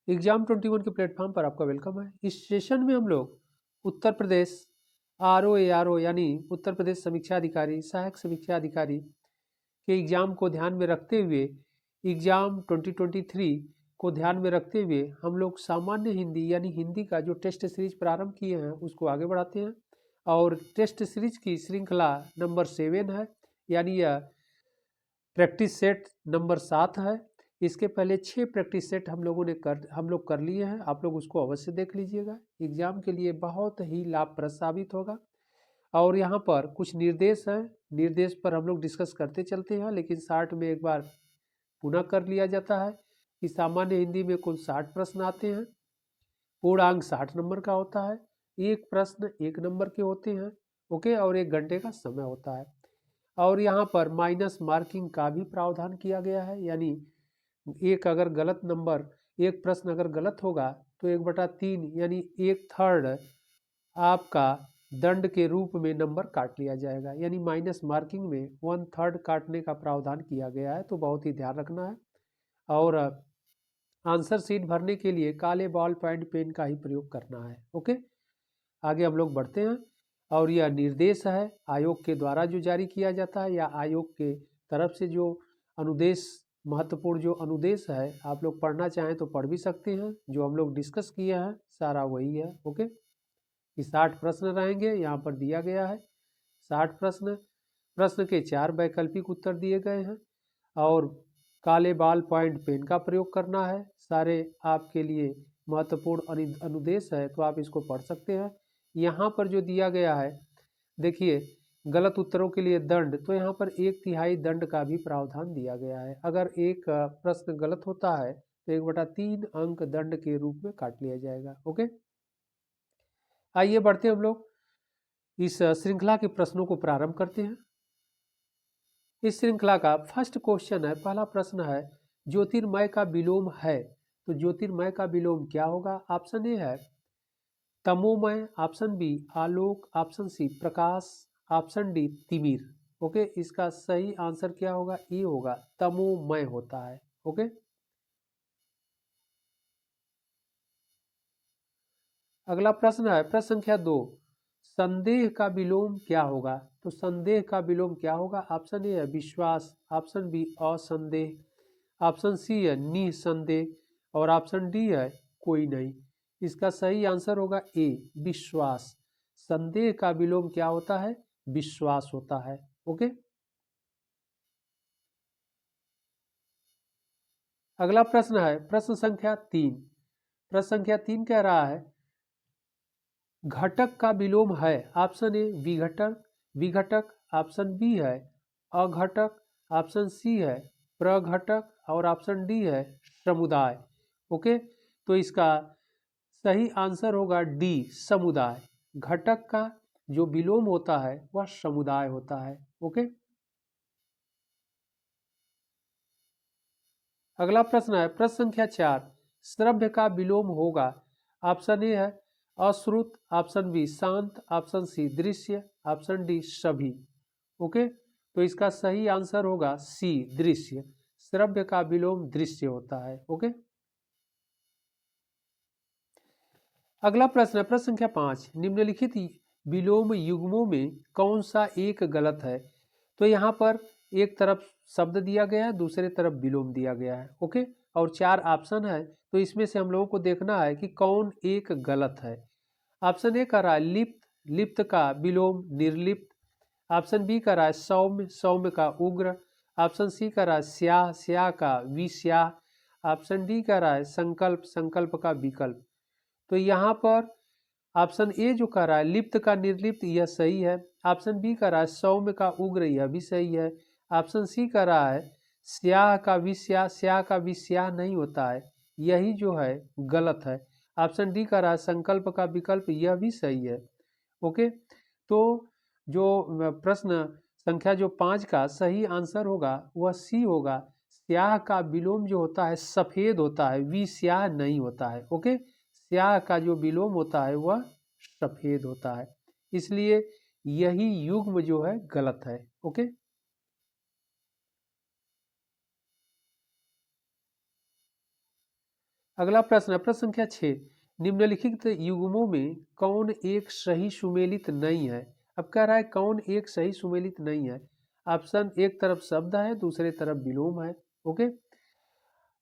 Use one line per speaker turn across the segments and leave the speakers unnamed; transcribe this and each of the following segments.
Exam 21 के platform पर आपका वेलकम है। इस सेशन में हम लोग उत्तर प्रदेश ROARO यानी उत्तर प्रदेश समीक्षा अधिकारी, सहायक समीक्षा अधिकारी के एग्जाम को ध्यान में रखते हुए एग्जाम 2023 को ध्यान में रखते हुए हम लोग सामान्य हिंदी यानी हिंदी का जो टेस्ट सीरीज प्रारंभ किए हैं उसको आगे बढ़ाते हैं। और टेस्ट सीरीज की श्रृंखला नंबर 7 है, यानी यह प्रैक्टिस सेट नंबर 7 है। इसके पहले 6 प्रैक्टिस सेट हम लोग कर लिए हैं। आप लोग उसको अवश्य देख लीजिएगा, एग्जाम के लिए बहुत ही लाभप्रद साबित होगा। और यहाँ पर कुछ निर्देश हैं, निर्देश पर हम लोग डिस्कस करते चलते हैं, लेकिन 60 में एक बार पुनः कर लिया जाता है कि सामान्य हिंदी में कुल 60 प्रश्न आते हैं। पूर्णांक 60 नंबर का होता है, एक प्रश्न 1 नंबर के होते हैं। ओके, और 1 घंटे का समय होता है। और यहाँ पर माइनस मार्किंग का भी प्रावधान किया गया है, यानी एक प्रश्न अगर गलत होगा तो 1/3 यानी 1/3 आपका दंड के रूप में नंबर काट लिया जाएगा, यानी माइनस मार्किंग में 1/3 काटने का प्रावधान किया गया है, तो बहुत ही ध्यान रखना है। और आंसर शीट भरने के लिए काले बॉल पॉइंट पेन का ही प्रयोग करना है। ओके, आगे हम लोग बढ़ते हैं। और यह निर्देश है आयोग के द्वारा जो जारी किया जाता है, या आयोग के तरफ से जो अनुदेश, महत्वपूर्ण जो अनुदेश है, आप लोग पढ़ना चाहें तो पढ़ भी सकते हैं। जो हम लोग डिस्कस किए हैं सारा वही है। ओके, कि 60 प्रश्न रहेंगे, यहाँ पर दिया गया है 60 प्रश्न। प्रश्न के 4 वैकल्पिक उत्तर दिए गए हैं और काले बाल पॉइंट पेन का प्रयोग करना है। सारे आपके लिए महत्वपूर्ण अनुदेश है, तो आप इसको पढ़ सकते हैं। यहाँ पर जो दिया गया है, देखिए, गलत उत्तरों के लिए दंड, तो यहाँ पर 1/3 दंड का भी प्रावधान दिया गया है। अगर एक प्रश्न गलत होता है तो 1/3 अंक दंड के रूप में काट लिया जाएगा। ओके, आइए बढ़ते हम लोग इस श्रृंखला के प्रश्नों को प्रारंभ करते हैं। इस श्रृंखला का फर्स्ट क्वेश्चन है, पहला प्रश्न है, ज्योतिर्मय का विलोम है। तो ज्योतिर्मय का विलोम क्या होगा? ऑप्शन ए है तमोमय, ऑप्शन बी आलोक, ऑप्शन सी प्रकाश, ऑप्शन डी तिमिर। ओके, इसका सही आंसर क्या होगा? ए होगा, तमोमय होता है। ओके, अगला प्रश्न है प्रश्न संख्या 2, संदेह का विलोम क्या होगा? तो संदेह का विलोम क्या होगा? ऑप्शन ए है विश्वास, ऑप्शन बी असंदेह, ऑप्शन सी है निसंदेह और ऑप्शन डी है कोई नहीं। इसका सही आंसर होगा ए, विश्वास। संदेह का विलोम क्या होता है? विश्वास होता है। ओके, अगला प्रश्न है प्रश्न संख्या 3। प्रश्न संख्या 3 कह रहा है घटक का विलोम है। ऑप्शन ए विघटक, विघटक, ऑप्शन बी है अघटक, ऑप्शन सी है प्रघटक और ऑप्शन डी है समुदाय। ओके, तो इसका सही आंसर होगा डी, समुदाय। घटक का जो विलोम होता है वह समुदाय होता है। ओके, अगला प्रश्न है प्रश्न संख्या 4, श्रव्य का विलोम होगा। ऑप्शन ए है अश्रुत, ऑप्शन बी शांत, ऑप्शन सी दृश्य, ऑप्शन डी सभी। ओके, तो इसका सही आंसर होगा सी, दृश्य। श्रव्य का विलोम दृश्य होता है। ओके, अगला प्रश्न है प्रश्न संख्या 5, निम्नलिखित विलोम युग्मों में कौन सा एक गलत है? तो यहाँ पर एक तरफ शब्द दिया गया है, दूसरे तरफ विलोम दिया गया है। ओके, और 4 ऑप्शन है, तो इसमें से हम लोगों को देखना है कि कौन एक गलत है। ऑप्शन ए कर रहा है लिप्त, लिप्त का विलोम निर्लिप्त, ऑप्शन बी कर रहा है सौम्य, सौम्य का उग्र, ऑप्शन सी कर रहा है स्याह, स्याह का विस्याह, ऑप्शन डी कर रहा है संकल्प, संकल्प का विकल्प। तो यहाँ पर ऑप्शन ए जो कह रहा है लिप्त का निर्लिप्त, यह सही है। ऑप्शन बी कह रहा है सौम्य का उग्र, यह भी सही है। ऑप्शन सी कह रहा है स्याह का विस्याह, स्याह का विस्याह नहीं होता है, यही जो है गलत है। ऑप्शन डी कह रहा है संकल्प का विकल्प, यह भी सही है। ओके, तो जो प्रश्न संख्या जो 5 का सही आंसर होगा वह सी होगा। स्याह का विलोम जो होता है सफेद होता है, विस्याह नहीं होता है। ओके, स्याह का जो विलोम होता है वह सफेद होता है, इसलिए यही युग्म जो है गलत है। ओके, अगला प्रश्न है प्रश्न संख्या 6, निम्नलिखित युग्मों में कौन एक सही सुमेलित नहीं है। अब कह रहा है कौन एक सही सुमेलित नहीं है। ऑप्शन एक तरफ शब्द है, दूसरे तरफ विलोम है। ओके,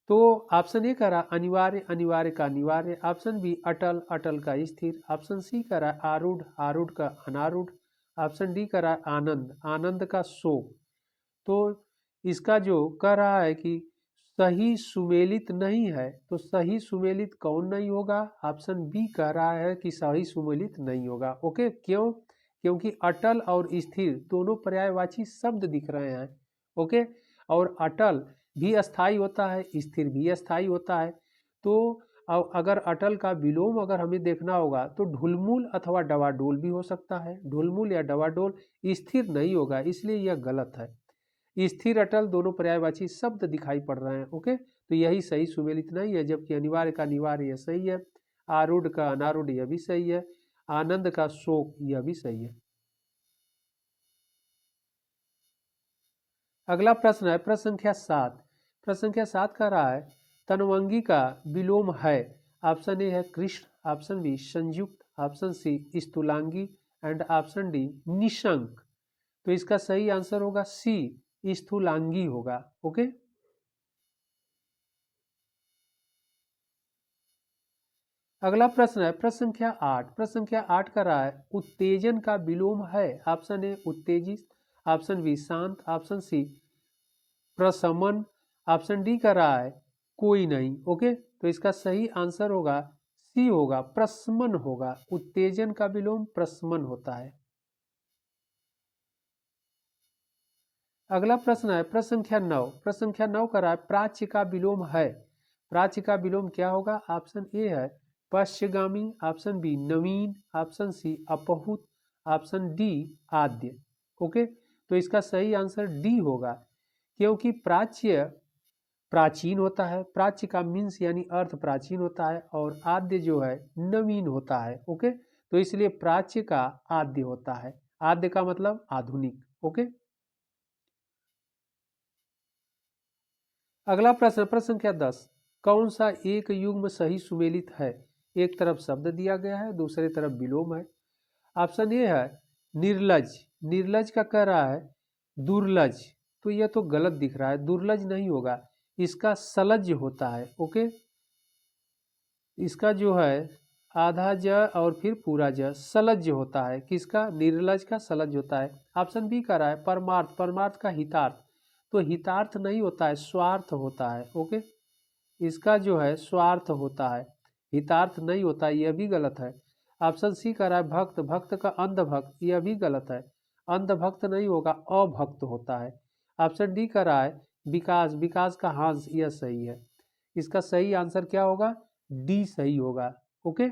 तो ऑप्शन ए कह रहा अनिवार्य, अनिवार्य का अनिवार्य। ऑप्शन बी अटल, अटल का स्थिर। ऑप्शन सी कह रहा आरूढ़, आरूढ़ का अनारूढ़। ऑप्शन डी कह रहा आनंद, आनंद का शोक। तो इसका जो कह रहा है कि सही सुमेलित नहीं है, तो सही सुमेलित कौन नहीं होगा। ऑप्शन बी कह रहा है कि सही सुमेलित नहीं होगा। ओके, क्यों? क्योंकि अटल और स्थिर दोनों पर्यायवाची शब्द दिख रहे हैं। ओके, और अटल भी अस्थाई होता है, स्थिर भी अस्थाई होता है। तो अगर अटल का विलोम अगर हमें देखना होगा तो ढुलमुल अथवा डवाडोल भी हो सकता है। ढुलमुल या डवाडोल स्थिर नहीं होगा, इसलिए यह गलत है। स्थिर अटल दोनों पर्यायवाची शब्द दिखाई पड़ रहे हैं। ओके, तो यही सही सुमेलित नहीं है। जबकि अनिवार्य का अनिवार्य यह सही है, आरूढ़ का अनारूढ़ यह भी सही है, आनंद का शोक यह भी सही है। अगला प्रश्न है प्रश्न संख्या 7। प्रश्न संख्या 7 का रहा है तनवंगी का विलोम है। ऑप्शन ए है कृष्ण, ऑप्शन बी संयुक्त, ऑप्शन सी स्थूलांगी एंड ऑप्शन डी निशंक। तो इसका सही आंसर होगा सी, स्थूलांगी होगा। ओके, अगला प्रश्न है प्रश्न संख्या 8। प्रश्न संख्या 8 का रहा है उत्तेजन का विलोम है। ऑप्शन ए उत्तेजित, ऑप्शन बी शांत, ऑप्शन सी प्रशमन, ऑप्शन डी का रहा है कोई नहीं। ओके, तो इसका सही आंसर होगा सी होगा, प्रशमन होगा। उत्तेजन का विलोम प्रशमन होता है। अगला प्रश्न है प्रश्न संख्या 9। प्रश्न संख्या 9 का रहा है प्राच्य का विलोम है। प्राच्य का विलोम क्या होगा। ऑप्शन ए है पश्चिगामी, ऑप्शन बी नवीन, ऑप्शन सी अपहूत, ऑप्शन डी आद्य। ओके, तो इसका सही आंसर डी होगा, क्योंकि प्राच्य प्राचीन होता है। प्राच्य का मीन्स यानी अर्थ प्राचीन होता है, और आद्य जो है नवीन होता है। ओके, तो इसलिए प्राच्य का आद्य होता है। आद्य का मतलब आधुनिक। ओके, अगला प्रश्न प्रश्न संख्या 10, कौन सा एक युग्म सही सुमेलित है। एक तरफ शब्द दिया गया है, दूसरे तरफ विलोम है। ऑप्शन ए है निर्लज, निर्लज का कह रहा है दुर्लज। तो यह तो गलत दिख रहा है, दुर्लज नहीं होगा, इसका सलज होता है। ओके, इसका जो है आधा ज और फिर पूरा ज सलज होता है। किसका? निर्लज का सलज होता है। ऑप्शन बी का रहा है परमार्थ, परमार्थ का हितार्थ। तो हितार्थ नहीं होता है, स्वार्थ होता है। ओके, इसका जो है स्वार्थ होता है, हितार्थ नहीं होता है, यह भी गलत है। ऑप्शन सी का रहा है भक्त, भक्त का अंधभक्त, यह भी गलत है। अंधभक्त नहीं होगा, अभक्त होता है। ऑप्शन डी का रहा है विकास, विकास का हांस, यह सही है। इसका सही आंसर क्या होगा? डी सही होगा। ओके,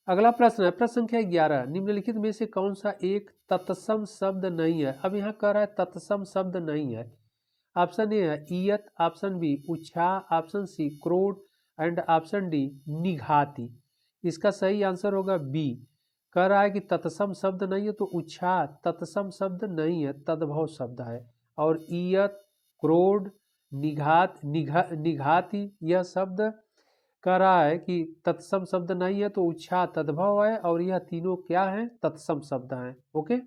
अगला प्रश्न है प्रश्न संख्या 11, निम्नलिखित में से कौन सा एक तत्सम शब्द नहीं है। अब यहाँ कह रहा है तत्सम शब्द नहीं है। ऑप्शन ए है ईयत, ऑप्शन बी उत्साह, ऑप्शन सी क्रोध एंड ऑप्शन डी निघाती। इसका सही आंसर होगा बी। कह रहा है कि तत्सम शब्द नहीं है, तो उत्साह तत्सम शब्द नहीं है, तद्भव शब्द है। और ईयत, क्रोध, निघाती यह शब्द कह रहा है कि तत्सम शब्द नहीं है, तो उत्साह तद्भव है, और यह तीनों क्या है? तत्सम शब्द हैं। ओके,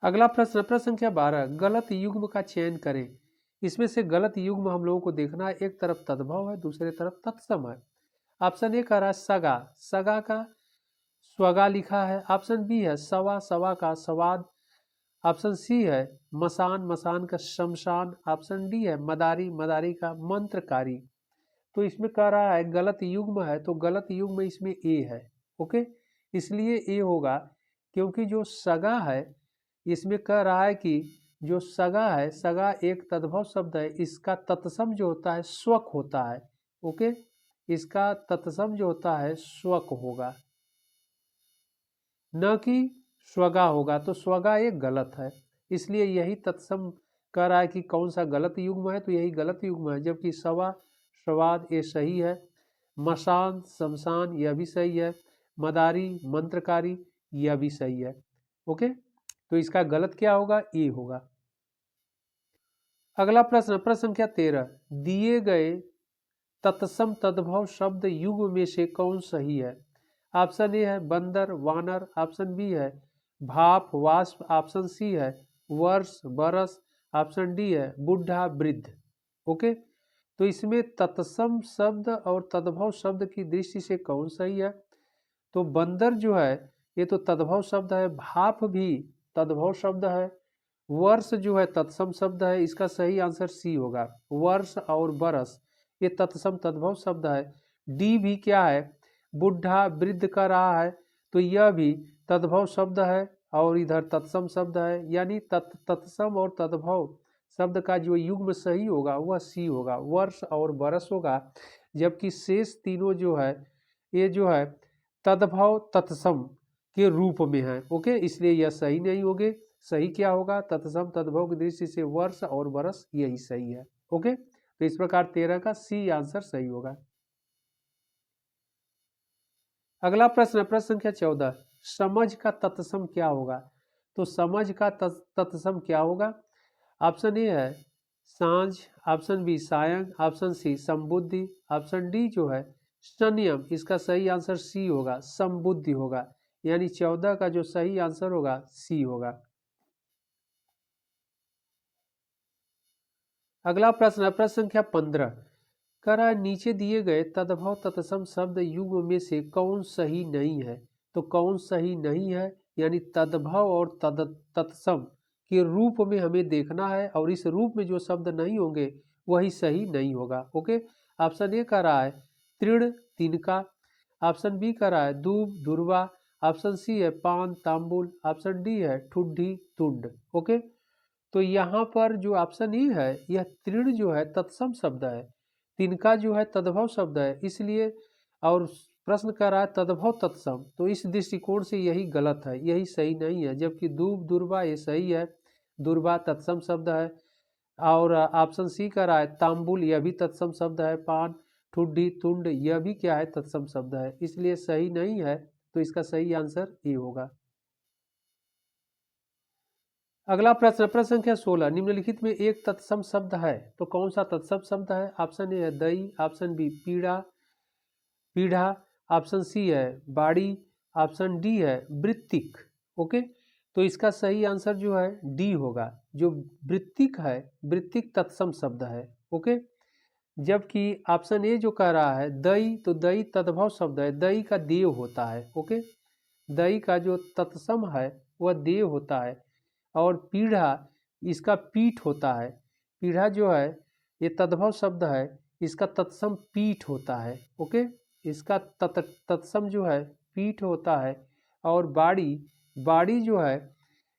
अगला प्रश्न प्रश्न संख्या 12, गलत युग्म का चयन करें। इसमें से गलत युग्म हम लोगों को देखना है, एक तरफ तद्भव है, दूसरे तरफ तत्सम है। ऑप्शन ए कह रहा है सगा, सगा का स्वगा लिखा है। ऑप्शन बी है सवा, सवा का सवाद। ऑप्शन सी है मसान, मसान का शमशान। ऑप्शन डी है मदारी, मदारी का मंत्रकारी। तो इसमें कह रहा है गलत युग्म है, तो गलत युग्म इसमें ए है। ओके, इसलिए ए होगा, क्योंकि जो सगा है इसमें कह रहा है कि जो सगा है, सगा एक तद्भव शब्द है, इसका तत्सम जो होता है स्वक होता है। ओके, इसका तत्सम जो होता है स्वक होगा, न कि स्वगा होगा। तो स्वगा एक गलत है, इसलिए यही तत्सम कह रहा है कि कौन सा गलत युग्म है, तो यही गलत युग्म है। जबकि सवा, स्वाद ये सही है। मशान शमशान यह भी सही है, मदारी मंत्रकारी यह भी सही है। ओके, तो इसका गलत क्या होगा, ए होगा। अगला प्रश्न, प्रश्न संख्या 13, दिए गए तत्सम तद्भव शब्द युग में से कौन सही है। ऑप्शन ए है बंदर वानर, ऑप्शन बी है भाप वाष्प, ऑप्शन सी है वर्ष बरस, ऑप्शन डी है बुढ़ा वृद्ध। ओके, तो इसमें तत्सम शब्द और तद्भव शब्द की दृष्टि से कौन सही है। तो बंदर जो है ये तो तद्भव शब्द है, भाप भी तद्भव शब्द है, वर्ष जो है तत्सम शब्द है, इसका सही आंसर सी होगा। वर्ष और बरस ये तत्सम तद्भव शब्द है। डी भी क्या है, बुढ़ा वृद्ध का रहा है, तो यह भी तद्भव शब्द है और इधर तत्सम शब्द है, यानी तत्सम और तद्भव शब्द का जो युग्म सही होगा वह सी होगा, वर्ष और बरस होगा। जबकि शेष तीनों जो है ये जो है तद्भव तत्सम के रूप में है। ओके, इसलिए यह सही नहीं होगे। सही क्या होगा, तत्सम तद्भव की दृष्टि से वर्ष और बरस यही सही है। ओके, तो इस प्रकार 13 का सी आंसर सही होगा। अगला प्रश्न, प्रश्न संख्या 14, समझ का तत्सम क्या होगा। तो समझ का तत्सम क्या होगा। ऑप्शन ए है सांझ, ऑप्शन बी सायं, ऑप्शन सी समबुद्धि, ऑप्शन डी जो है संयम। इसका सही आंसर सी होगा, समबुद्धि होगा, यानी 14 का जो सही आंसर होगा सी होगा। अगला प्रश्न, प्रश्न संख्या 15, कह रहा है नीचे दिए गए तद्भव तत्सम शब्द युग में से कौन सही नहीं है। तो कौन सही नहीं है, यानी तद्भव और तत्सम के रूप में हमें देखना है और इस रूप में जो शब्द नहीं होंगे वही सही नहीं होगा। ओके, ऑप्शन ए कह रहा है तृण तिनका, ऑप्शन बी कह रहा है दूब दुर्वा, ऑप्शन सी है पान तांबुल, ऑप्शन डी है ठुड्ढी तुंड। ओके, तो यहाँ पर जो ऑप्शन ई है यह तृण जो है तत्सम शब्द है, तिनका जो है तद्भव शब्द है, इसलिए और प्रश्न कर रहा है तद्भव तत्सम, तो इस दृष्टिकोण से यही गलत है, यही सही नहीं है। जबकि दूब दुर्वा ये सही है, दुर्वा तत्सम शब्द है। और ऑप्शन सी का रहा है तांबुल यह भी तत्सम शब्द है, पान ठुड्ढी तुंड यह भी क्या है तत्सम शब्द है, इसलिए सही नहीं है। तो इसका सही आंसर ए होगा। अगला प्रश्न, प्रश्न संख्या 16, निम्नलिखित में एक तत्सम शब्द है, तो कौन सा तत्सम शब्द है। ऑप्शन ए है दई, ऑप्शन बी पीड़ा पीढ़ा, ऑप्शन सी है बाड़ी, ऑप्शन डी है वृत्तिक। ओके, तो इसका सही आंसर जो है डी होगा, जो वृत्तिक है, वृत्तिक तत्सम शब्द है। ओके, जबकि ऑप्शन ए जो कह रहा है दई, तो दई तद्भव शब्द है, दई का देव होता है। ओके, दई का जो तत्सम है वह देव होता है, और पीढ़ा इसका पीठ होता है। पीढ़ा जो है ये तद्भव शब्द है, इसका तत्सम पीठ होता है। ओके, इसका तत्सम जो है पीठ होता है। और बाड़ी, बाड़ी जो है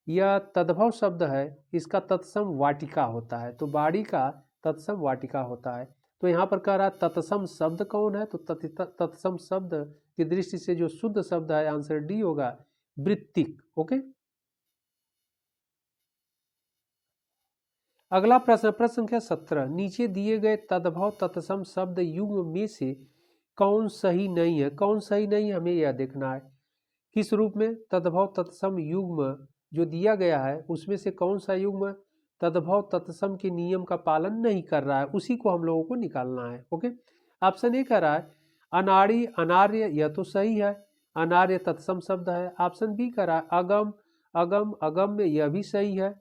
यह तद्भव शब्द है, इसका तत्सम वाटिका होता है, तो बाड़ी का तत्सम वाटिका होता है। तो यहाँ पर कह रहा है तत्सम शब्द कौन है, तो तत्सम शब्द की दृष्टि से जो शुद्ध शब्द है आंसर डी होगा, वृत्तिक। ओके, अगला प्रश्न, प्रश्न संख्या 17, नीचे दिए गए तद्भव तत्सम शब्द युग्म में से कौन सही नहीं है। कौन सही नहीं है हमें यह देखना है, किस रूप में तद्भव तत्सम युग्म जो दिया गया है उसमें से कौन सा युग्म तद्भव तत्सम के नियम का पालन नहीं कर रहा है, उसी को हम लोगों को निकालना है। ओके, ऑप्शन ए कह रहा है अनाड़ी अनार्य, यह तो सही है, अनार्य तत्सम शब्द है। ऑप्शन बी कह रहा है अगम अगम अगम्य, यह भी सही है।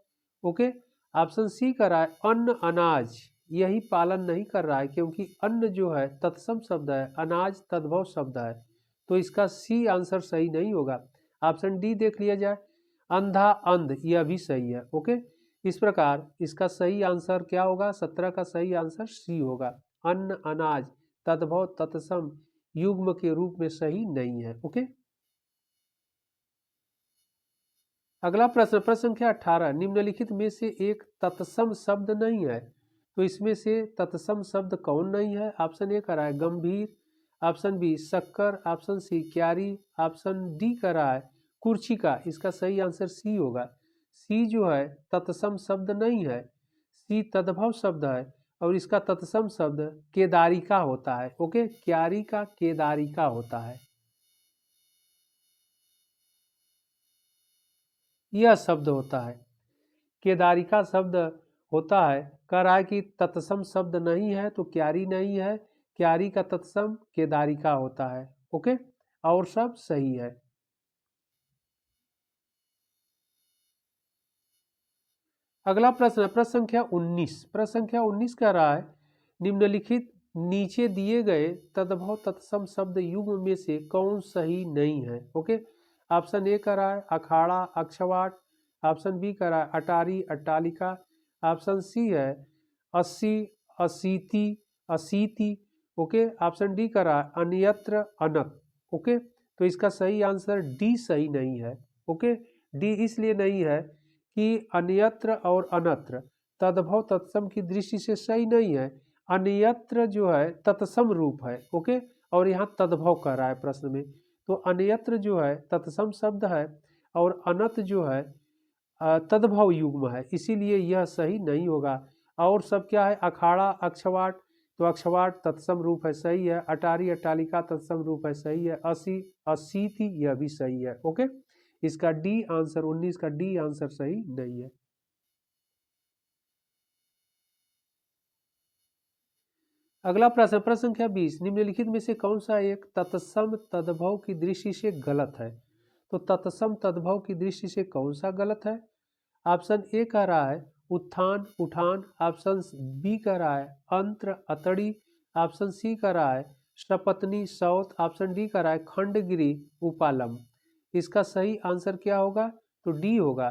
ओके, ऑप्शन सी कह रहा है अन्न अनाज, यही पालन नहीं कर रहा है, क्योंकि अन्न जो है तत्सम शब्द है, अनाज तद्भव शब्द है, तो इसका सी आंसर सही नहीं होगा। ऑप्शन डी देख लिया जाए, अंधा अंध, यह भी सही है। ओके, इस प्रकार इसका सही आंसर क्या होगा, 17 का सही आंसर सी होगा, अन्न अनाज तद्भव तत्सम युग्म के रूप में सही नहीं है। ओके, अगला प्रश्न, प्रश्न संख्या 18, निम्नलिखित में से एक तत्सम शब्द नहीं है, तो इसमें से तत्सम शब्द कौन नहीं है। ऑप्शन ए कह रहा है गंभीर, ऑप्शन बी शक्कर, ऑप्शन सी क्यारी, ऑप्शन डी कह रहा है कुर्ची का। इसका सही आंसर सी होगा, सी जो है तत्सम शब्द नहीं है, सी तद्भव शब्द है और इसका तत्सम शब्द केदारिका होता है। ओके, क्यारी का केदारिका होता है, यह शब्द होता है। केदारिका शब्द होता है। कह रहा है कि तत्सम शब्द नहीं है तो क्यारी नहीं है, क्यारी का तत्सम केदारिका होता है। ओके, और सब सही है। अगला प्रश्न है प्रश्न संख्या 19। प्रश्न संख्या 19 कह रहा है निम्नलिखित नीचे दिए गए तद्भव तत्सम शब्द युग्म में से कौन सही नहीं है। ओके, ऑप्शन ए कह रहा है अखाड़ा अक्षवाट, ऑप्शन बी कह रहा है अटारी अट्टालिका, ऑप्शन सी है अस्सी असीति असीति, ओके, ऑप्शन डी कह रहा है अन्यत्र अनत। ओके, तो इसका सही आंसर डी सही नहीं है। ओके, डी इसलिए नहीं है कि अन्यत्र और अनत्र तद्भव तत्सम की दृष्टि से सही नहीं है। अन्यत्र जो है तत्सम रूप है। ओके, और यहाँ तद्भव कह रहा है प्रश्न में, तो अन्यत्र जो है तत्सम शब्द है और अनत जो है तद्भव युग्म है, इसीलिए यह सही नहीं होगा। और सब क्या है, अखाड़ा अक्षवाट, तो अक्षवाट तत्सम रूप है, सही है। अटारी अट्टालिका तत्सम रूप है, सही है। असीति यह भी सही है। ओके, इसका डी आंसर 19 का डी आंसर सही नहीं है। अगला प्रश्न प्रश्न संख्या 20 निम्नलिखित में से कौन सा एक तत्सम तद्भव की दृष्टि से गलत है। तो तत्सम तद्भव की दृष्टि से कौन सा गलत है। ऑप्शन ए कह रहा है उत्थान उठान, ऑप्शन बी कह रहा है अंत्र अतड़ी, ऑप्शन सी कह रहा है सपत्नी सौत, ऑप्शन डी कह रहा है खंडगिरी उपालम। इसका सही आंसर क्या होगा, तो डी होगा।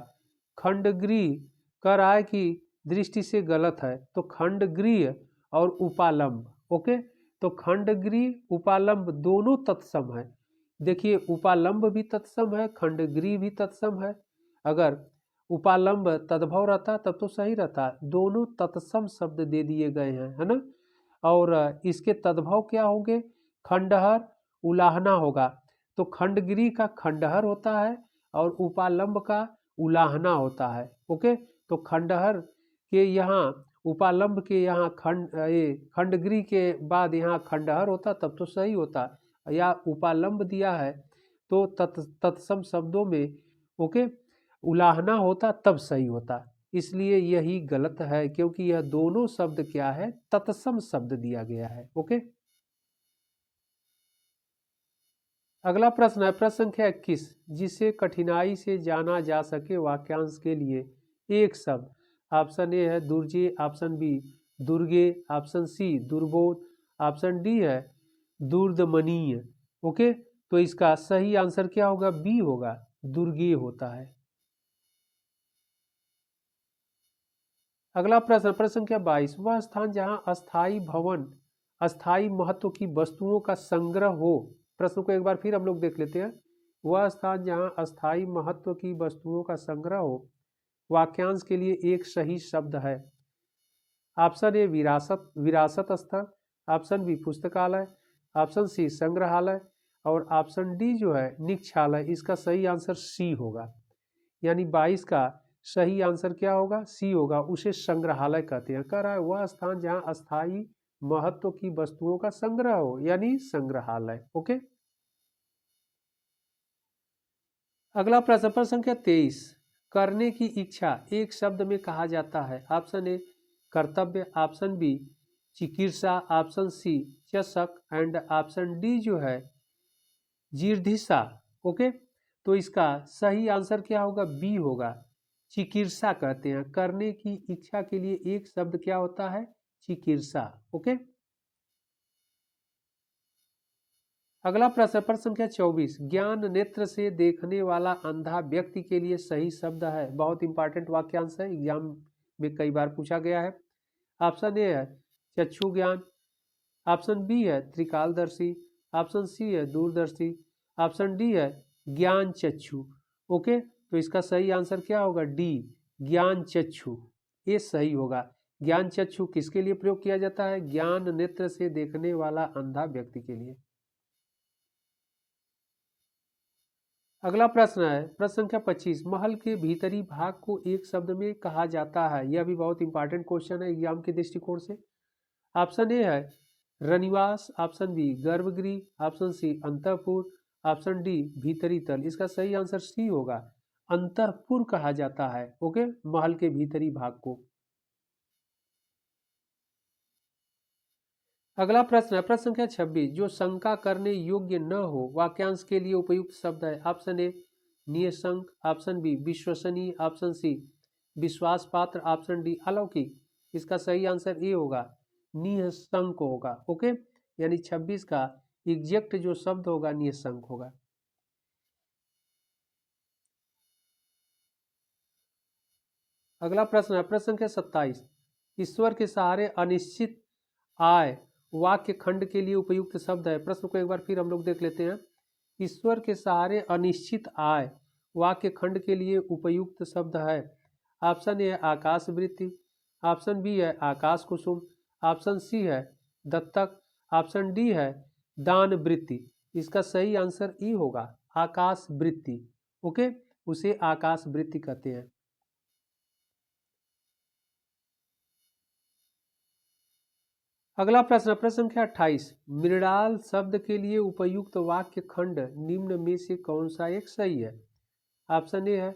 खंडगृह कह रहा है कि दृष्टि से गलत है, तो खंडगृह और उपालंब। ओके, तो खंडगृह उपालंब दोनों तत्सम है। देखिए उपालंब भी तत्सम है, खंडगृह भी तत्सम है। अगर उपालंब तद्भव रहता तब तो सही रहता, दोनों तत्सम शब्द दे दिए गए हैं, है ना। और इसके तद्भव क्या होंगे, खंडहर उलाहना होगा। तो खंडगिरी का खंडहर होता है और उपालंब का उलाहना होता है। ओके, तो खंडहर के यहाँ उपालंब के यहाँ खंडगिरी के बाद यहाँ खंडहर होता तब तो सही होता, या उपालंब दिया है तो तत्सम शब्दों में ओके उलाहना होता तब सही होता। इसलिए यही गलत है क्योंकि यह दोनों शब्द क्या है, तत्सम शब्द दिया गया है। ओके, अगला प्रश्न है प्रश्न संख्या 21 जिसे कठिनाई से जाना जा सके वाक्यांश के लिए एक शब्द। ऑप्शन ए है दुर्जे, ऑप्शन बी दुर्गे, ऑप्शन सी दुर्बोध, ऑप्शन डी है दुर्दमनीय। ओके, तो इसका सही आंसर क्या होगा, बी होगा, दुर्गे होता है। अगला प्रश्न प्रश्न संख्या 22 वह स्थान जहां अस्थाई भवन अस्थाई महत्व की वस्तुओं का संग्रह हो। प्रश्न को एक बार फिर हम लोग देख लेते हैं। वह स्थान जहां अस्थाई महत्व की वस्तुओं का संग्रह हो, वाक्यांश के लिए एक सही शब्द है। ऑप्शन ए विरासत विरासत स्थल, ऑप्शन बी पुस्तकालय, ऑप्शन सी संग्रहालय और ऑप्शन डी जो है निक्षालय। इसका सही आंसर सी होगा, यानी 22 का सही आंसर क्या होगा, सी होगा। उसे संग्रहालय कहते हैं। कह रहा है वह स्थान जहां अस्थाई महत्व की वस्तुओं का संग्रह हो, यानी संग्रहालय। ओके, अगला प्रश्न प्रश्न संख्या 23 करने की इच्छा एक शब्द में कहा जाता है। ऑप्शन ए कर्तव्य, ऑप्शन बी चिकित्सा, ऑप्शन सी चषक एंड ऑप्शन डी जो है जीर्धिसा। ओके, तो इसका सही आंसर क्या होगा, बी होगा, चिकित्सा कहते हैं। करने की इच्छा के लिए एक शब्द क्या होता है, चिकित्सा। ओके, अगला प्रश्न प्रश्न संख्या 24 ज्ञान नेत्र से देखने वाला अंधा व्यक्ति के लिए सही शब्द है। बहुत इंपॉर्टेंट वाक्यांश है, एग्जाम में कई बार पूछा गया है। ऑप्शन ए है चक्षु ज्ञान, ऑप्शन बी है त्रिकालदर्शी, ऑप्शन सी है दूरदर्शी, ऑप्शन डी है ज्ञान चक्षु। ओके, तो इसका सही आंसर क्या होगा, डी ज्ञान चक्षु, ये सही होगा। ज्ञान चक्षु किसके लिए प्रयोग किया जाता है, ज्ञान नेत्र से देखने वाला अंधा व्यक्ति के लिए। अगला प्रश्न है प्रश्न संख्या 25 महल के भीतरी भाग को एक शब्द में कहा जाता है। यह भी बहुत इंपॉर्टेंट क्वेश्चन है एग्जाम के दृष्टिकोण से। ऑप्शन ए है रनिवास, ऑप्शन बी गर्भगृह, ऑप्शन सी अंतःपुर, ऑप्शन डी भीतरी तल। इसका सही आंसर सी होगा, अंतःपुर कहा जाता है। ओके, महल के भीतरी भाग को। अगला प्रश्न है प्रश्न संख्या 26, जो शंका करने योग्य न हो वाक्यांश के लिए उपयुक्त शब्द है। ऑप्शन ए निशंक, ऑप्शन बी विश्वसनीय, ऑप्शन सी विश्वास पात्र, ऑप्शन डी अलौकिक। इसका सही आंसर ए होगा, निशंक होगा। ओके, यानी 26 का एग्जैक्ट जो शब्द होगा निशंक होगा। अगला प्रश्न है प्रश्न संख्या 27, ईश्वर के सहारे अनिश्चित आय वाक्य खंड के लिए उपयुक्त शब्द है। प्रश्न को एक बार फिर हम लोग देख लेते हैं। ईश्वर के सहारे अनिश्चित आय वाक्य खंड के लिए उपयुक्त शब्द है। ऑप्शन ए है आकाश वृत्ति, ऑप्शन बी है आकाश कुसुम, ऑप्शन सी है दत्तक, ऑप्शन डी है दान वृत्ति। इसका सही आंसर ई होगा, आकाश वृत्ति। ओके, उसे आकाश वृत्ति कहते हैं। अगला प्रश्न प्रश्न संख्या 28, मृणाल शब्द के लिए उपयुक्त वाक्य खंड निम्न में से कौन सा एक सही है। ऑप्शन ए है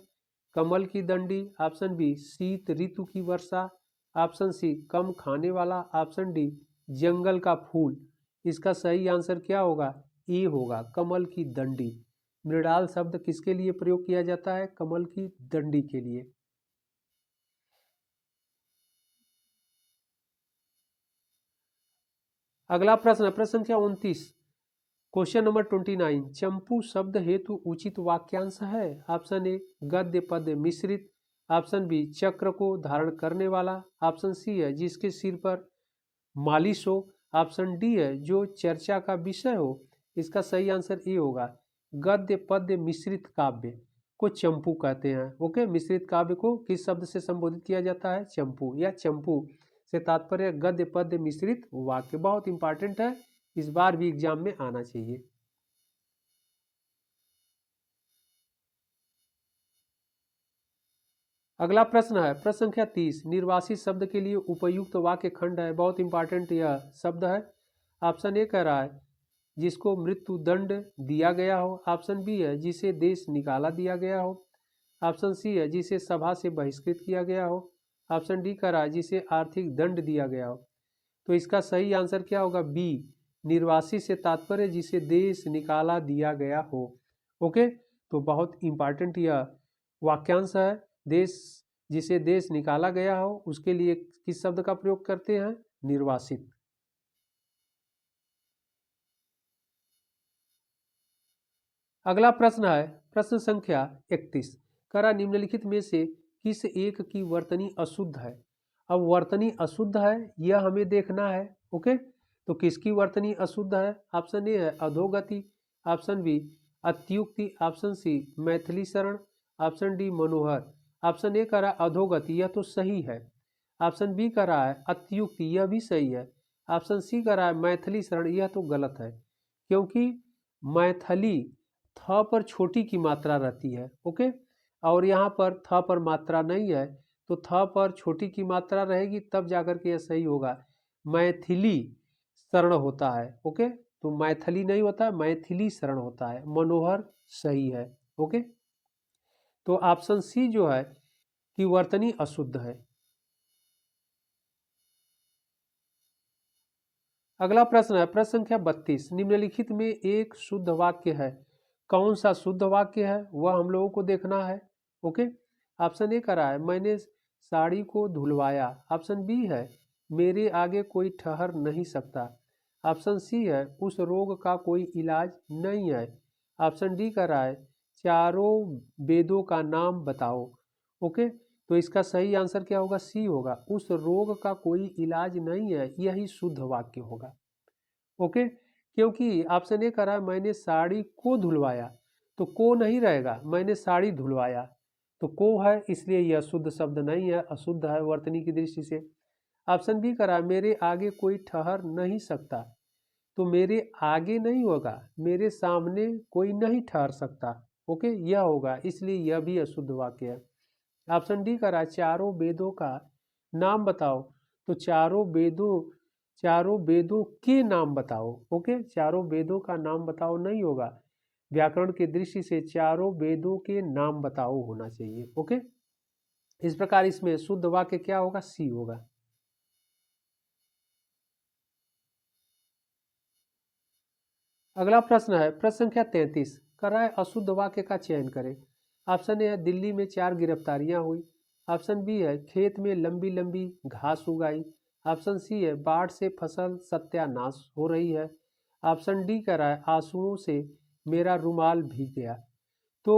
कमल की दंडी, ऑप्शन बी शीत ऋतु की वर्षा, ऑप्शन सी कम खाने वाला, ऑप्शन डी जंगल का फूल। इसका सही आंसर क्या होगा, ए होगा, कमल की दंडी। मृणाल शब्द किसके लिए प्रयोग किया जाता है, कमल की दंडी के लिए। अगला प्रश्न प्रश्न संख्या 29, क्वेश्चन नंबर 29, चंपू शब्द हेतु उचित वाक्यांश है। ऑप्शन ए गद्य पद्य मिश्रित, ऑप्शन बी चक्र को धारण करने वाला, ऑप्शन सी है जिसके सिर पर मालिश हो, ऑप्शन डी है जो चर्चा का विषय हो। इसका सही आंसर ए होगा, गद्य पद्य मिश्रित काव्य को चंपू कहते हैं। ओके, मिश्रित काव्य को किस शब्द से संबोधित किया जाता है, चंपू, या चंपू से तात्पर्य गद्य पद्य मिश्रित वाक्य। बहुत इंपॉर्टेंट है, इस बार भी एग्जाम में आना चाहिए। अगला प्रश्न है प्रश्न संख्या 30, निर्वासित शब्द के लिए उपयुक्त वाक्य खंड है। बहुत इंपॉर्टेंट यह शब्द है। ऑप्शन ए कह रहा है जिसको मृत्यु दंड दिया गया हो, ऑप्शन बी है जिसे देश निकाला दिया गया हो, ऑप्शन सी है जिसे सभा से बहिष्कृत किया गया हो, ऑप्शन डी कह रहा है जिसे आर्थिक दंड दिया गया हो। तो इसका सही आंसर क्या होगा, बी, निर्वासित से तात्पर्य जिसे देश निकाला दिया गया हो। ओके, तो बहुत इंपॉर्टेंट यह वाक्यांश है। देश, जिसे देश निकाला गया हो उसके लिए किस शब्द का प्रयोग करते हैं, निर्वासित। अगला प्रश्न है प्रश्न संख्या 31, करा निम्नलिखित में से किस एक की वर्तनी अशुद्ध है। अब वर्तनी अशुद्ध है यह हमें देखना है। ओके, तो किसकी वर्तनी अशुद्ध है। ऑप्शन ए है अधोगति, ऑप्शन बी अत्युक्ति, option C Maithili Sharan, option D मनोहर। ऑप्शन ए कह रहा है अधोगति, यह तो सही है। ऑप्शन बी कह रहा है अत्युक्ति, यह भी सही है। ऑप्शन सी कह रहा है मैथिली शरण, यह तो गलत है, क्योंकि मैथिली थ पर छोटी की मात्रा रहती है। ओके, और यहाँ पर थ पर मात्रा नहीं है, तो थ पर छोटी की मात्रा रहेगी तब जाकर के यह सही होगा, मैथिली शरण होता है। ओके, तो मैथिली नहीं होता है, मैथिली शरण होता है। मनोहर सही है। ओके, तो ऑप्शन सी जो है कि वर्तनी अशुद्ध है। अगला प्रश्न है प्रश्न संख्या 32, निम्नलिखित में एक शुद्ध वाक्य है। कौन सा शुद्ध वाक्य है वह हम लोगों को देखना है। ओके, ऑप्शन ए करा है मैंने साड़ी को धुलवाया, ऑप्शन बी है मेरे आगे कोई ठहर नहीं सकता, ऑप्शन सी है उस रोग का कोई इलाज नहीं है, ऑप्शन डी कह रहा है चारों वेदों का नाम बताओ। ओके, तो इसका सही आंसर क्या होगा, सी होगा, उस रोग का कोई इलाज नहीं है, यही शुद्ध वाक्य होगा। ओके, क्योंकि ऑप्शन ए कह रहा है मैंने साड़ी को धुलवाया, तो को नहीं रहेगा, मैंने साड़ी धुलवाया तो को है, इसलिए यह शुद्ध शब्द नहीं है, अशुद्ध है वर्तनी की दृष्टि से। ऑप्शन बी कह रहा है मेरे आगे कोई ठहर नहीं सकता, तो मेरे आगे नहीं होगा, मेरे सामने कोई नहीं ठहर सकता। ओके, यह होगा, इसलिए यह भी अशुद्ध वाक्य है। ऑप्शन डी कह रहा है चारों वेदों का नाम बताओ, तो चारों वेदों चारों वेदों के नाम बताओ। ओके, चारों वेदों का नाम बताओ नहीं होगा, व्याकरण की दृष्टि से चारों वेदों के नाम बताओ होना चाहिए। ओके, इस प्रकार इसमें शुद्ध वाक्य क्या होगा, सी होगा। अगला प्रश्न है प्रश्न संख्या 33, कराए अशुद्ध वाक्य का चयन करें। ऑप्शन ए है दिल्ली में 4 गिरफ्तारियां हुई। ऑप्शन बी है खेत में लंबी लंबी घास उगाई। ऑप्शन सी है बाढ़ से फसल सत्यानाश हो रही है। ऑप्शन डी कह रहा है आंसुओं से मेरा रुमाल भीग गया। तो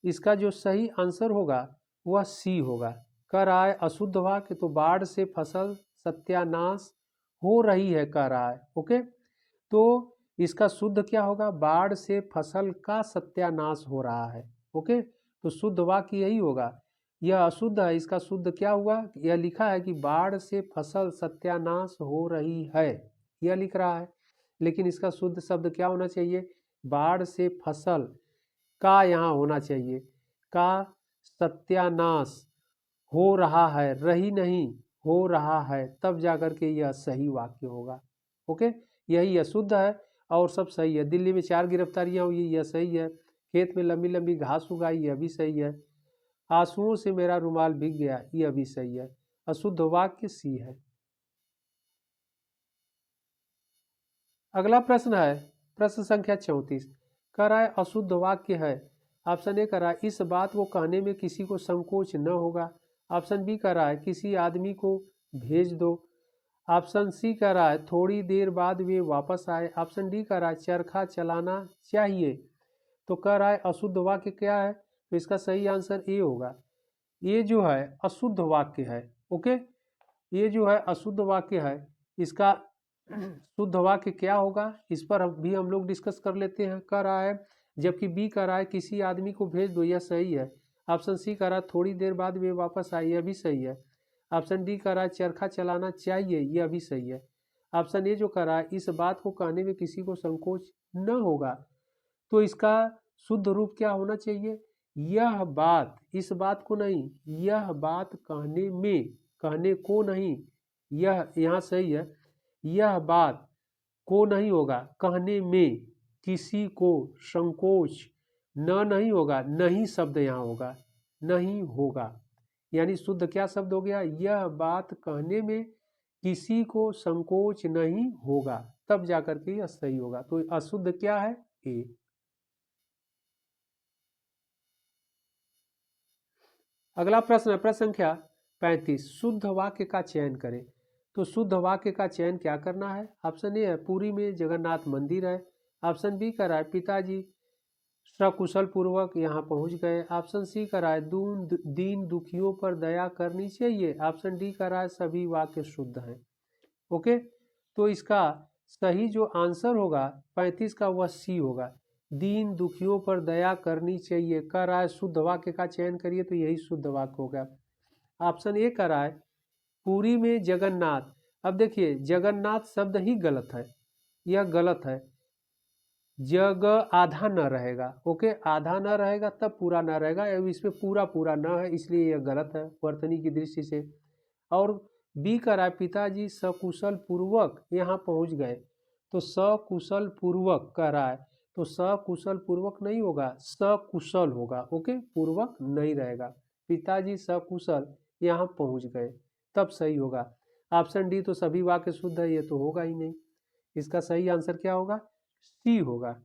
इसका जो सही आंसर होगा वह सी होगा। कह रहा है अशुद्ध वाक्य, तो बाढ़ से फसल सत्यानाश हो रही है कह रहा है। ओके, तो इसका शुद्ध क्या होगा, बाढ़ से फसल का सत्यानाश हो रहा है। ओके, तो शुद्ध वाक्य यही होगा। यह अशुद्ध है, इसका शुद्ध क्या हुआ, यह लिखा है कि बाढ़ से फसल सत्यानाश हो रही है, यह लिख रहा है। लेकिन इसका शुद्ध शब्द क्या होना चाहिए, बाढ़ से फसल का यहाँ होना चाहिए, का सत्यानाश हो रहा है, रही नहीं, हो रहा है, तब जाकर के यह सही वाक्य होगा। ओके, यही अशुद्ध है और सब सही है। दिल्ली में 4 गिरफ्तारियां हुई, यह सही है। खेत में लंबी लंबी घास उगाई, यह भी सही है। आंसुओं से मेरा रुमाल भीग गया, यह भी सही है। अशुद्ध वाक्य सी है। अगला प्रश्न है प्रश्न संख्या 34, कह रहा है अशुद्ध वाक्य है। ऑप्शन ए कह रहा है इस बात को कहने में किसी को संकोच न होगा। ऑप्शन बी कह रहा है किसी आदमी को भेज दो। ऑप्शन सी कह रहा है थोड़ी देर बाद वे वापस आए। ऑप्शन डी कह रहा है चरखा चलाना चाहिए। तो कह रहा है अशुद्ध वाक्य क्या है, तो इसका सही आंसर ए होगा। ये जो है अशुद्ध वाक्य है। ओके, ये जो है अशुद्ध वाक्य है, इसका शुद्ध वाक्य क्या होगा, इस पर भी हम लोग डिस्कस कर लेते हैं। कह रहा है जबकि बी कह रहा है किसी आदमी को भेज दो, यह सही है। ऑप्शन सी कह रहा है थोड़ी देर बाद वे वापस आए, यह भी सही है। ऑप्शन डी कह रहा है चरखा चलाना चाहिए, यह भी सही है। ऑप्शन ए जो कह रहा है इस बात को कहने में किसी को संकोच न होगा, तो इसका शुद्ध रूप क्या होना चाहिए, यह बात, इस बात को नहीं, यह बात कहने में, कहने को नहीं, यह यहाँ सही है। यह बात को नहीं होगा, कहने में किसी को संकोच न नहीं होगा, नहीं शब्द यहाँ होगा, नहीं होगा। यानी शुद्ध क्या शब्द हो गया, यह बात कहने में किसी को संकोच नहीं होगा, तब जाकर के यह सही होगा। तो अशुद्ध क्या है, ए। अगला प्रश्न है प्रश्न संख्या 35, शुद्ध वाक्य का चयन करें। तो शुद्ध वाक्य का चयन क्या करना है, ऑप्शन ए है पुरी में जगन्नाथ मंदिर है। ऑप्शन बी कह रहा है पिताजी सकुशल पूर्वक यहाँ पहुँच गए। ऑप्शन सी कह रहा है दीन दुखियों पर दया करनी चाहिए। ऑप्शन डी कह रहा है सभी वाक्य शुद्ध हैं। ओके, तो इसका सही जो आंसर होगा 35 का वह सी होगा, दीन दुखियों पर दया करनी चाहिए। कह रहा है शुद्ध वाक्य का चयन करिए, तो यही शुद्ध वाक्य होगा। ऑप्शन ए कह रहा है पुरी में जगन्नाथ। अब देखिए जगन्नाथ शब्द ही गलत है, यह गलत है। जग आधा न रहेगा। ओके, आधा न रहेगा तब पूरा न रहेगा, इसमें पूरा पूरा न है, इसलिए यह गलत है वर्तनी की दृष्टि से। और बी कह रहा है पिताजी सकुशल पूर्वक यहाँ पहुँच गए, तो सकुशल पूर्वक कह रहा है, तो सकुशल पूर्वक नहीं होगा, सकुशल होगा। ओके, पूर्वक नहीं रहेगा, पिताजी सकुशल यहाँ पहुँच गए, तब सही होगा। ऑप्शन डी तो सभी वाक्य शुद्ध है, ये तो होगा ही नहीं। इसका सही आंसर क्या होगा, सी होगा।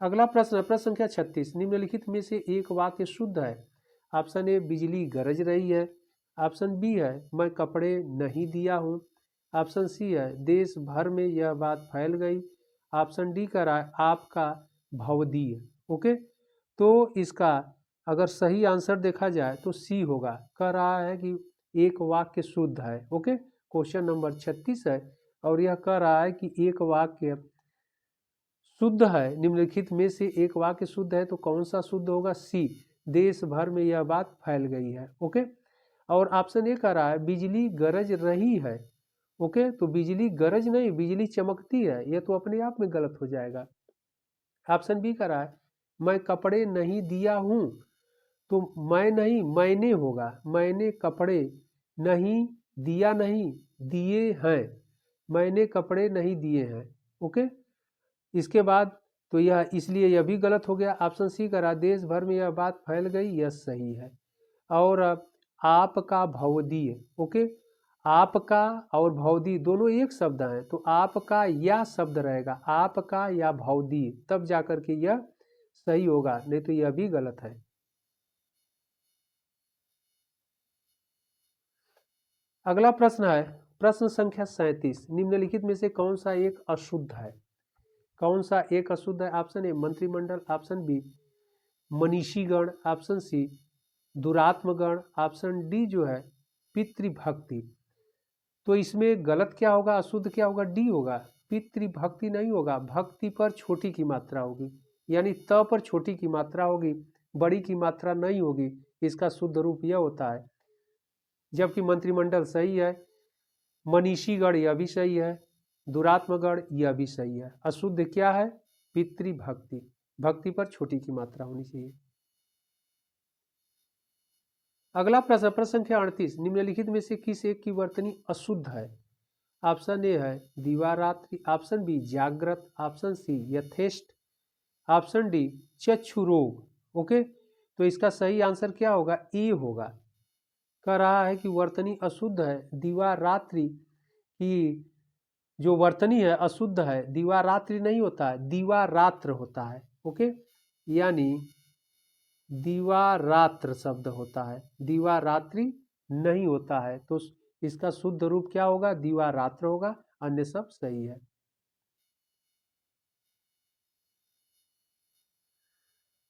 अगला प्रश्न है प्रश्न संख्या 36, निम्नलिखित में से एक वाक्य शुद्ध है। ऑप्शन ए बिजली गरज रही है। ऑप्शन बी है मैं कपड़े नहीं दिया हूँ। ऑप्शन सी है देश भर में यह बात फैल गई। ऑप्शन डी कह रहा है आपका भवदीय। ओके, तो इसका अगर सही आंसर देखा जाए तो सी होगा। कह रहा है कि एक वाक्य शुद्ध है। ओके, क्वेश्चन नंबर 36 है और यह कह रहा है कि एक वाक्य शुद्ध है, निम्नलिखित में से एक वाक्य शुद्ध है, तो कौन सा शुद्ध होगा, सी, देश भर में यह बात फैल गई है। ओके, और ऑप्शन ए कह रहा है बिजली गरज रही है। ओके, तो बिजली गरज नहीं, बिजली चमकती है, यह तो अपने आप में गलत हो जाएगा। ऑप्शन बी कह रहा है मैं कपड़े नहीं दिया हूँ, तो मैं नहीं मैंने होगा, मैंने कपड़े नहीं दिया नहीं, दिए हैं, मैंने कपड़े नहीं दिए हैं। ओके, इसके बाद तो यह इसलिए यह भी गलत हो गया। ऑप्शन सी करा, देश भर में यह बात फैल गई, यह सही है। और आपका भवदीय, ओके, आपका और भवदीय दोनों एक शब्द हैं, तो आपका या शब्द रहेगा, आपका या भवदीय, तब जाकर के यह सही होगा, नहीं तो यह भी गलत है। अगला प्रश्न है प्रश्न संख्या 37, निम्नलिखित में से कौन सा एक अशुद्ध है? कौन सा एक अशुद्ध है? ऑप्शन ए मंत्रिमंडल, ऑप्शन बी मनीषीगण, ऑप्शन सी दुरात्मगण, ऑप्शन डी जो है पितृभक्ति। तो इसमें गलत क्या होगा, अशुद्ध क्या होगा? डी होगा, पितृभक्ति नहीं होगा, भक्ति पर छोटी की मात्रा होगी, यानी त पर छोटी की मात्रा होगी, बड़ी की मात्रा नहीं होगी, इसका शुद्ध रूप यह होता है। जबकि मंत्रिमंडल सही है, मनीषीगण यह भी सही है, दुरात्मगण यह भी सही है। अशुद्ध क्या है? पितृभक्ति, भक्ति पर छोटी की मात्रा होनी चाहिए। अगला प्रश्न प्रश्न संख्या 38, निम्नलिखित में से किस एक की वर्तनी अशुद्ध है? ऑप्शन ए है दिवारात्रि, ऑप्शन बी जागृत, ऑप्शन सी यथेष्ट, ऑप्शन डी चक्षु रोग। ओके, तो इसका सही आंसर क्या होगा? ए होगा। कह रहा है कि वर्तनी अशुद्ध है, दिवारात्रि की जो वर्तनी है अशुद्ध है, दिवारात्रि नहीं होता है, दिवारात्र होता है। ओके, यानी दिवारात्र शब्द होता है, दिवारात्रि नहीं होता है, तो इसका शुद्ध रूप क्या होगा? दिवारात्र होगा, अन्य सब सही है।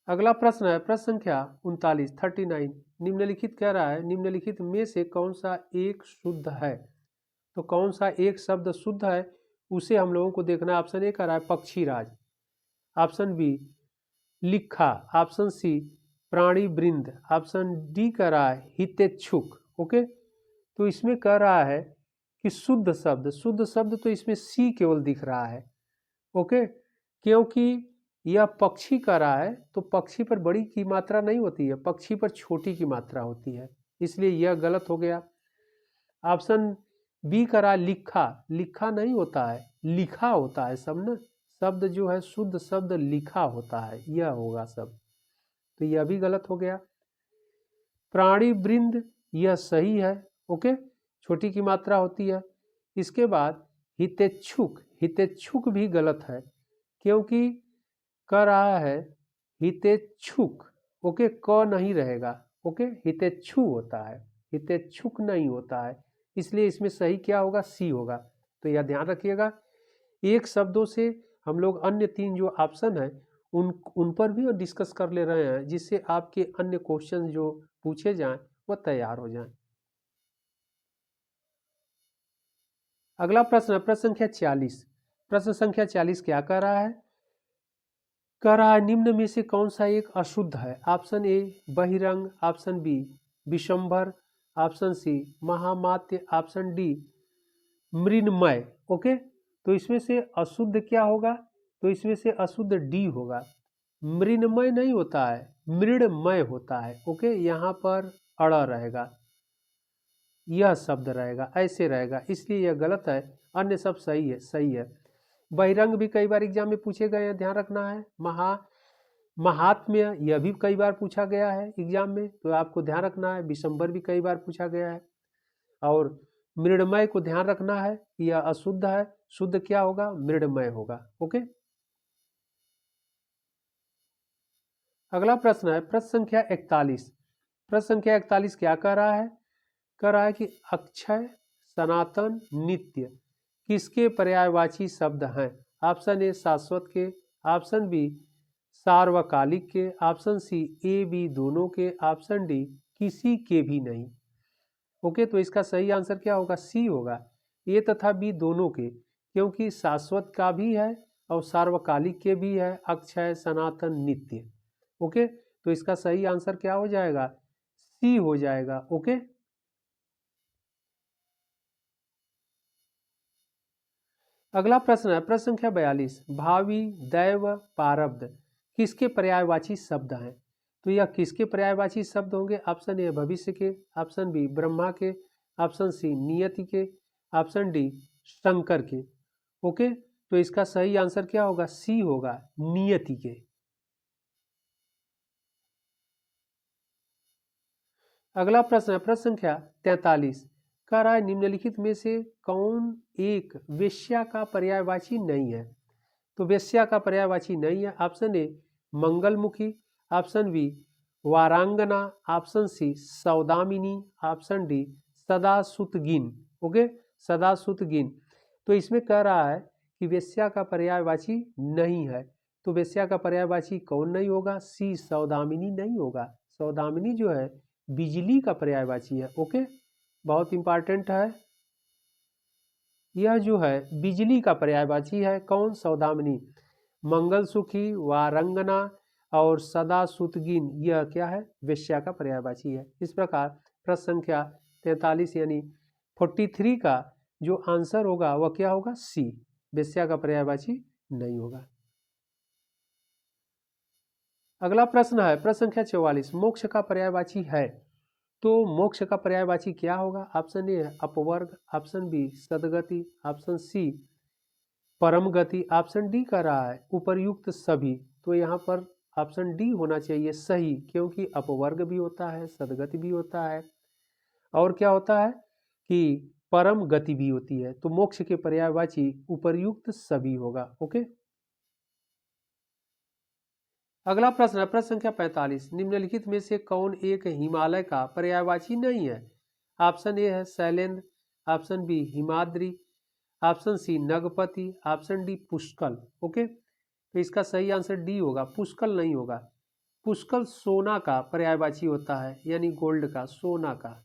अगला प्रश्न है प्रश्न संख्या 39, 39, निम्नलिखित कह रहा है, निम्नलिखित में से कौन सा एक शुद्ध है? तो कौन सा एक शब्द शुद्ध है उसे हम लोगों को देखना है। ऑप्शन ए कह रहा है पक्षीराज, ऑप्शन बी लिखा, ऑप्शन सी प्राणी वृंद, ऑप्शन डी कह रहा है हितेच्छुक। ओके, तो इसमें कह रहा है कि शुद्ध शब्द तो इसमें सी केवल दिख रहा है। ओके, क्योंकि यह पक्षी कह रहा है, तो पक्षी पर बड़ी की मात्रा नहीं होती है, पक्षी पर छोटी की मात्रा होती है, इसलिए यह गलत हो गया। ऑप्शन बी कह रहा है लिखा, लिखा नहीं होता है, लिखा होता है शब्द, शब्द जो है शुद्ध शब्द लिखा होता है, यह होगा शब्द, तो यह भी गलत हो गया। प्राणी वृंद यह सही है। ओके, छोटी की मात्रा होती है। इसके बाद हितेच्छुक, हितेच्छुक भी गलत है, क्योंकि कह रहा है हितेच्छुक। ओके, क नहीं रहेगा, ओके, हितेच्छु होता है, हितेच्छुक नहीं होता है, इसलिए इसमें सही क्या होगा? सी होगा। तो यह ध्यान रखिएगा, एक शब्दों से हम लोग अन्य तीन जो ऑप्शन है उन पर भी डिस्कस कर ले रहे हैं, जिससे आपके अन्य क्वेश्चन जो पूछे जाएं वह तैयार हो जाएं। अगला प्रश्न है प्रश्न संख्या 40, प्रश्न संख्या 40 क्या कह रहा है? कह रहा है निम्न में से कौन सा एक अशुद्ध है? ऑप्शन ए बहिरंग, ऑप्शन बी विशंभर, ऑप्शन सी महामात्य, ऑप्शन डी मृन्मय। ओके, तो इसमें से अशुद्ध क्या होगा? तो इसमें से अशुद्ध डी होगा, मृन्मय नहीं होता है, मृण्मय होता है। ओके, यहाँ पर अड़ रहेगा, यह शब्द रहेगा, ऐसे रहेगा, इसलिए यह गलत है, अन्य सब सही है, सही है। बहिरंग भी कई बार एग्जाम में पूछे गए हैं, ध्यान रखना है। महात्म्य यह भी कई बार पूछा गया है एग्जाम में, तो आपको ध्यान रखना है। विशंबर भी कई बार पूछा गया है, और मृण्मय को ध्यान रखना है कि यह अशुद्ध है, शुद्ध क्या होगा? मृण्मय होगा। ओके, अगला प्रश्न है प्रश्न संख्या 41, प्रश्न संख्या 41 क्या कह रहा है? कह रहा है कि अक्षय, सनातन, नित्य किसके पर्यायवाची शब्द हैं? ऑप्शन ए शाश्वत के, ऑप्शन बी सार्वकालिक के, ऑप्शन सी ए बी दोनों के, ऑप्शन डी किसी के भी नहीं। ओके, तो इसका सही आंसर क्या होगा? सी होगा, ए तथा बी दोनों के, क्योंकि शाश्वत का भी है और सार्वकालिक के भी है, अक्षय, सनातन, नित्य। ओके, तो इसका सही आंसर क्या हो जाएगा? सी हो जाएगा। ओके, अगला प्रश्न है प्रश्न संख्या 42, भावी, दैव, प्रारब्ध किसके पर्यायवाची शब्द हैं? तो यह किसके पर्यायवाची शब्द होंगे? ऑप्शन ए भविष्य के, ऑप्शन बी ब्रह्मा के, ऑप्शन सी नियति के, ऑप्शन डी शंकर के। ओके, तो इसका सही आंसर क्या होगा? सी होगा, नियति के। अगला प्रश्न है प्रश्न संख्या 43। कह रहा है निम्नलिखित में से कौन एक वेश्या का पर्यायवाची नहीं है? तो वेश्या का पर्यायवाची नहीं है। ऑप्शन ए मंगलमुखी, ऑप्शन बी वारांगना, ऑप्शन सी सौदामिनी, ऑप्शन डी सदासुतगिन। ओके, सदासुतगिन। तो इसमें कह रहा है कि वेश्या का पर्यायवाची नहीं है। तो वेश्या का पर्यायवाची कौन नहीं होगा? सी सौदामिनी नहीं होगा। सौदामिनी जो है बिजली का पर्यायवाची है। ओके, बहुत इंपॉर्टेंट है। यह जो है बिजली का पर्यायवाची है। कौन? सौदामिनी। मंगलसुखी, वारंगना और सदासुतगिन यह क्या है? वेश्या का पर्यायवाची है। इस प्रकार प्रश्न संख्या 43 यानी 43 का जो आंसर होगा वह क्या होगा? सी, वेश्या का पर्यायवाची नहीं होगा। अगला प्रश्न है प्रश्न संख्या 44। मोक्ष का पर्यायवाची है। तो मोक्ष का पर्यायवाची क्या होगा? ऑप्शन ए अपवर्ग, ऑप्शन बी सदगति, ऑप्शन सी परम गति, ऑप्शन डी कह रहा है उपर्युक्त सभी। तो यहाँ पर ऑप्शन डी होना चाहिए सही, क्योंकि अपवर्ग भी होता है, सदगति भी होता है, और क्या होता है कि परम गति भी होती है। तो मोक्ष के पर्यायवाची उपर्युक्त सभी होगा। ओके, अगला प्रश्न है प्रश्न संख्या 45। निम्नलिखित में से कौन एक हिमालय का पर्यायवाची नहीं है? ऑप्शन ए है शैलेंद्र, ऑप्शन बी हिमाद्री, ऑप्शन सी नगपति, ऑप्शन डी पुष्कल। ओके, तो इसका सही आंसर डी होगा, पुष्कल नहीं होगा। पुष्कल सोना का पर्यायवाची होता है, यानी गोल्ड का, सोना का।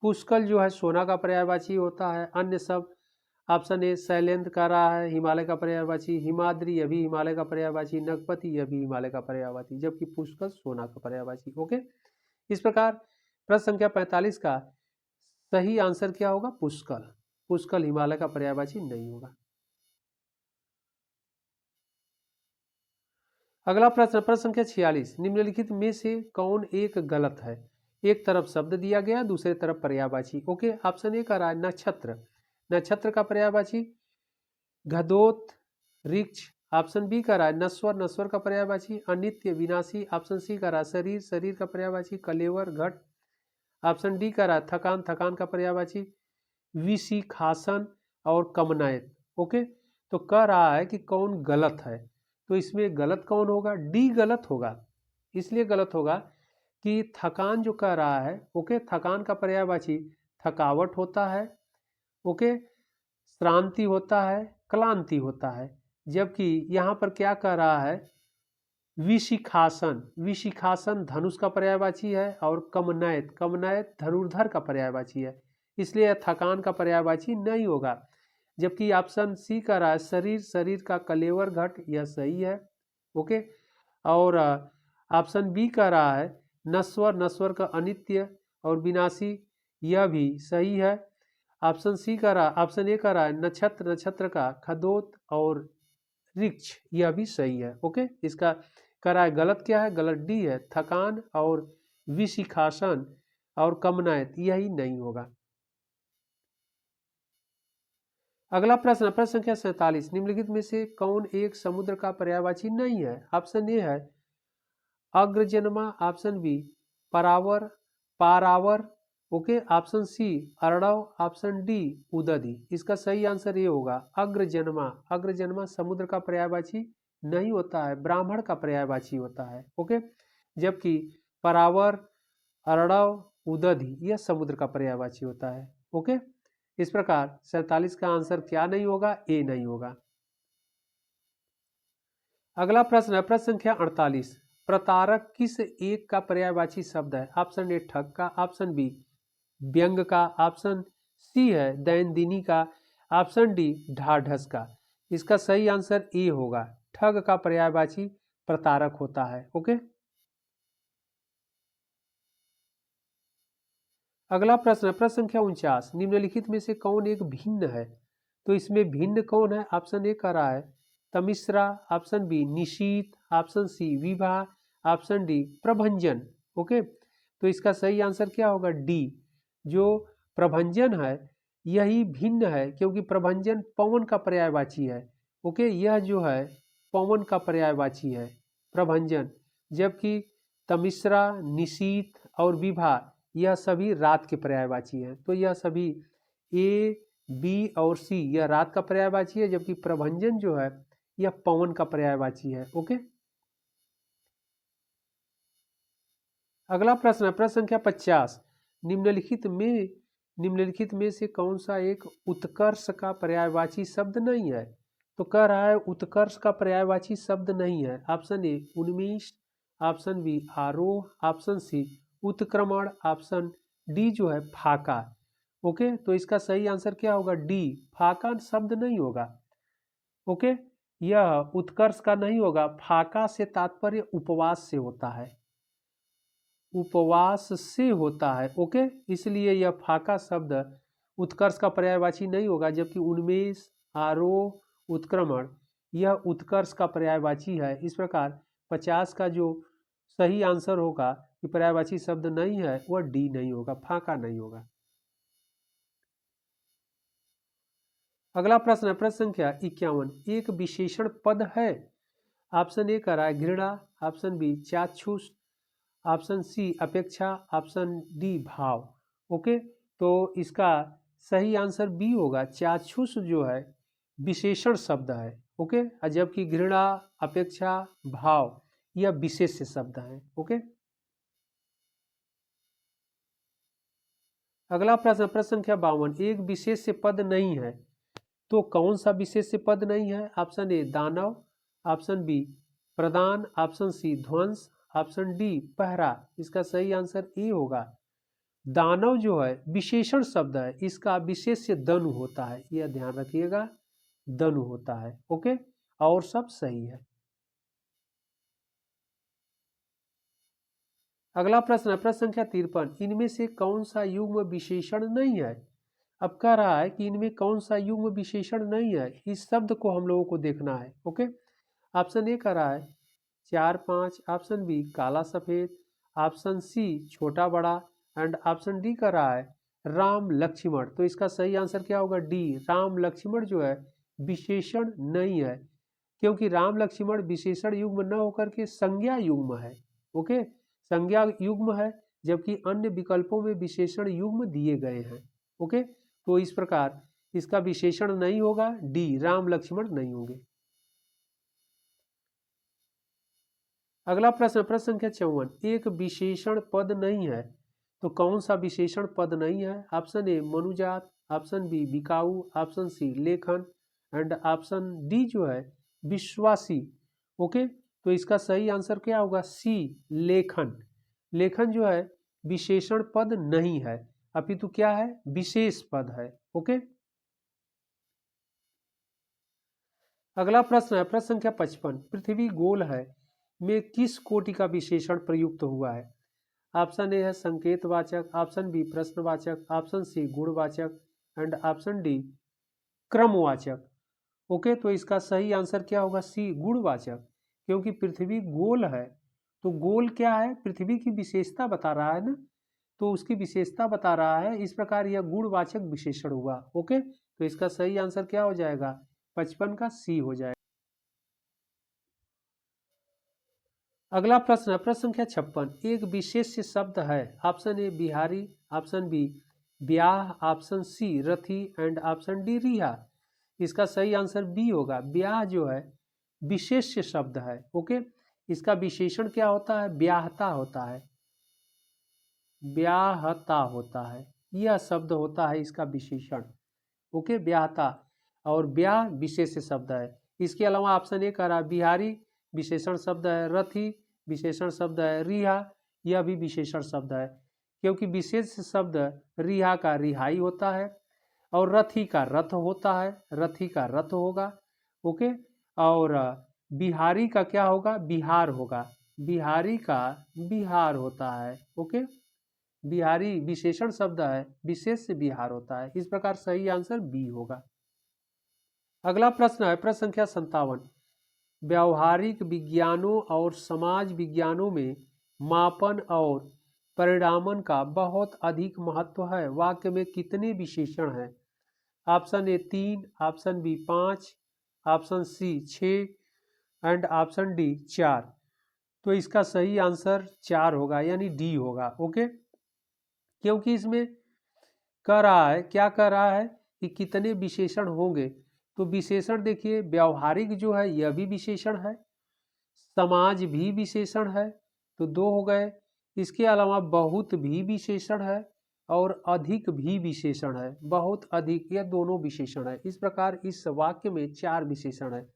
पुष्कल जो है सोना का पर्यायवाची होता है। अन्य सब ऑप्शन ए शैलेंद्र का रहा है हिमालय का पर्यायवाची, हिमाद्री अभी हिमालय का पर्यायवाची, नगपति अभी हिमालय का पर्यायवाची, जबकि पुष्कल सोना का पर्यायवाची। ओके, इस प्रकार प्रश्न संख्या 45 का सही आंसर क्या होगा? पुष्कल। पुष्कल हिमालय का पर्यायवाची नहीं होगा। अगला प्रश्न प्रश्न संख्या 46। निम्नलिखित में से कौन एक गलत है? एक तरफ शब्द दिया गया, दूसरे तरफ पर्यायवाची। ओके, ऑप्शन ए का रहा है नक्षत्र। नक्षत्र का पर्यायवाची घदोत, रिक्ष। ऑप्शन बी का रहा है नश्वर, नश्वर का पर्यायवाची अनित्य, विनाशी। ऑप्शन सी का रहा है शरीर, शरीर का पर्यायवाची कलेवर, घट। ऑप्शन डी का रहा है थकान, थकान का पर्यायवाची विशिखासन और कमनायत। ओके, तो कह रहा है कि कौन गलत है। तो इसमें गलत कौन होगा? डी गलत होगा। इसलिए गलत होगा कि थकान जो कह रहा है, ओके, थकान का पर्यायवाची थकावट होता है, ओके, श्रांति होता है, क्लांति होता है। जबकि यहाँ पर क्या कह रहा है? विशिखासन। विशिखासन धनुष का पर्यायवाची है, और कमनैत, कमनैत धनुर्धर का पर्यायवाची है। इसलिए थकान का पर्यायवाची नहीं होगा। जबकि ऑप्शन सी का रहा है शरीर, शरीर का कलेवर, घट, यह सही है। ओके, और ऑप्शन बी का रहा है नश्वर, नश्वर का अनित्य और विनाशी, यह भी सही है। ऑप्शन सी का रहा, ऑप्शन ए का रहा है नक्षत्र, नक्षत्र का खदोत और रिक्ष, यह भी सही है। ओके, इसका कह रहा है गलत क्या है? गलत डी है, थकान और विशिखासन और कमनायत, यही नहीं होगा। अगला प्रश्न प्रश्न संख्या 47। निम्नलिखित में से कौन एक समुद्र का पर्यायवाची नहीं है? ऑप्शन ए है अग्रजन्मा, ऑप्शन बी परावर, पारावर, ओके, ऑप्शन सी अर्णव, ऑप्शन डी उदधि। इसका सही आंसर ये होगा अग्रजन्मा। अग्रजन्मा समुद्र का पर्यायवाची नहीं होता है, ब्राह्मण का पर्यायवाची होता है। ओके, जबकि परावर, अर्णव, उदधि यह समुद्र का पर्यायवाची होता है। ओके, इस प्रकार 47 का आंसर क्या नहीं होगा? ए नहीं होगा। अगला प्रश्न है प्रश्न संख्या 48। प्रतारक किस एक का पर्यायवाची शब्द है? ऑप्शन ए ठग का, ऑप्शन बी व्यंग का, ऑप्शन सी है दैनंदिनी का, ऑप्शन डी ढाढ़स का। इसका सही आंसर ए होगा, ठग का पर्यायवाची प्रतारक होता है। ओके, अगला प्रश्न है प्रश्न संख्या 49। निम्नलिखित में से कौन एक भिन्न है? तो इसमें भिन्न कौन है? ऑप्शन ए का रहा है तमिश्रा, ऑप्शन बी निशीत, ऑप्शन सी विवाह, ऑप्शन डी प्रभंजन। ओके, तो इसका सही आंसर क्या होगा? डी, जो प्रभंजन है यही भिन्न है, क्योंकि प्रभंजन पवन का पर्यायवाची है। ओके, यह जो है पवन का पर्यायवाची है प्रभंजन, जबकि तमिश्रा, निशीथ और विभा यह सभी रात के पर्यायवाची हैं। तो यह सभी ए, बी और सी यह रात का पर्यायवाची है, जबकि प्रभंजन जो है यह पवन का पर्यायवाची है। ओके, अगला प्रश्न है प्रश्न संख्या 50। निम्नलिखित में से कौन सा एक उत्कर्ष का पर्यायवाची शब्द नहीं है? तो कह रहा है उत्कर्ष का पर्यायवाची शब्द नहीं है। ऑप्शन ए उन्मेष, ऑप्शन बी आरोह, ऑप्शन सी उत्क्रमण, ऑप्शन डी जो है फाका। ओके, तो इसका सही आंसर क्या होगा? डी, फाका शब्द नहीं होगा। ओके, यह उत्कर्ष का नहीं होगा। फाका से तात्पर्य उपवास से होता है, उपवास से होता है। ओके, इसलिए यह फाका शब्द उत्कर्ष का पर्यायवाची नहीं होगा, जबकि उन्मेष, आरोह, उत्क्रमण यह उत्कर्ष का पर्यायवाची है। इस प्रकार 50 का जो सही आंसर होगा कि पर्यायवाची शब्द नहीं है वह डी नहीं होगा, फाका नहीं होगा। अगला प्रश्न है प्रश्न संख्या 51। एक विशेषण पद है। ऑप्शन ए कह रहा है घृणा, ऑप्शन बी चाक्षुष, ऑप्शन सी अपेक्षा, ऑप्शन डी भाव। ओके, तो इसका सही आंसर बी होगा। चाक्षुष जो है विशेषण शब्द है। ओके, जबकि घृणा, अपेक्षा, भाव यह विशेष्य शब्द है। ओके, अगला प्रश्न प्रश्न संख्या 52। एक विशेष्य पद नहीं है, तो कौन सा विशेष्य पद नहीं है? ऑप्शन ए दानव, ऑप्शन बी प्रदान, ऑप्शन सी ध्वंस, ऑप्शन डी पहरा। इसका सही आंसर ए होगा। दानव जो है विशेषण शब्द है, इसका विशेष्य दनु होता है, यह ध्यान रखिएगा, दनु होता है। ओके, और सब सही है। अगला प्रश्न है प्रश्न संख्या 53। इनमें से कौन सा युग्म विशेषण नहीं है? अब कह रहा है कि इनमें कौन सा युग्म विशेषण नहीं है, इस शब्द को हम लोगों को देखना है। ओके, ऑप्शन ए कह रहा है 4, 5, ऑप्शन बी काला सफेद, ऑप्शन सी छोटा बड़ा एंड ऑप्शन डी कह रहा है राम लक्ष्मण। तो इसका सही आंसर क्या होगा? डी, राम लक्ष्मण जो है विशेषण नहीं है, क्योंकि राम लक्ष्मण विशेषण युग्म न होकर के संज्ञा युग्म है। ओके, संज्ञा युग्म है, जबकि अन्य विकल्पों में विशेषण युग्म दिए गए हैं। ओके, तो इस प्रकार इसका विशेषण नहीं होगा, डी राम लक्ष्मण नहीं होंगे। अगला प्रश्न प्रश्न संख्या 54। एक विशेषण पद नहीं है, तो कौन सा विशेषण पद नहीं है? ऑप्शन ए मनुजात, ऑप्शन बी बिकाऊ, ऑप्शन सी लेखन एंड ऑप्शन डी जो है विश्वासी। ओके, तो इसका सही आंसर क्या होगा? सी लेखन। लेखन जो है विशेषण पद नहीं है, अपितु क्या है? विशेष पद है। ओके, अगला प्रश्न है प्रश्न संख्या 55। पृथ्वी गोल है में किस कोटि का विशेषण प्रयुक्त हुआ है? ऑप्शन ए है संकेतवाचक, ऑप्शन बी प्रश्नवाचक, ऑप्शन सी गुणवाचक एंड ऑप्शन डी क्रमवाचक। ओके, तो इसका सही आंसर क्या होगा? सी गुणवाचक, क्योंकि पृथ्वी गोल है तो गोल क्या है? पृथ्वी की विशेषता बता रहा है ना, तो उसकी विशेषता बता रहा है, इस प्रकार यह गुणवाचक विशेषण हुआ। ओके, तो इसका सही आंसर क्या हो जाएगा? 55 का सी हो जाएगा। अगला प्रश्न है प्रश्न संख्या 56। एक विशेष्य शब्द है। Option A Bihari, option B ब्याह, ऑप्शन सी रथी एंड ऑप्शन डी रिहा। इसका सही आंसर बी होगा। ब्याह जो है विशेष्य शब्द है। ओके, इसका विशेषण क्या होता है? ब्याहता होता है, ब्याहता होता है, यह शब्द होता है इसका विशेषण। ओके, ब्याहता, और ब्याह विशेष्य शब्द है। इसके अलावा ऑप्शन ए कह रहा है बिहारी विशेषण शब्द है, रथी विशेषण शब्द है, रिहा यह भी विशेषण शब्द है, क्योंकि विशेष शब्द रिहा का रिहाई होता है और रथी का रथ होता है, रथी का रथ होगा। ओके, और बिहारी का क्या होगा? बिहार होगा, बिहारी का बिहार होता है। ओके, बिहारी विशेषण शब्द है, विशेष से बिहार होता है। इस प्रकार सही आंसर बी होगा। अगला प्रश्न है प्रश्न संख्या 57। व्यावहारिक विज्ञानों और समाज विज्ञानों में मापन और परिणामन का बहुत अधिक महत्व है। वाक्य में कितने विशेषण हैं? Option A 3, option B 5, option C 6 and option D 4। तो इसका सही आंसर 4 होगा, यानी डी होगा। ओके, क्योंकि इसमें कह रहा है, क्या कह रहा है कि कितने विशेषण होंगे। तो विशेषण देखिए, व्यवहारिक जो है यह भी विशेषण है, समाज भी विशेषण है, तो 2 हो गए। इसके अलावा बहुत भी विशेषण है और अधिक भी विशेषण है। बहुत अधिक, यह दोनों विशेषण है। इस प्रकार इस वाक्य में 4 विशेषण है।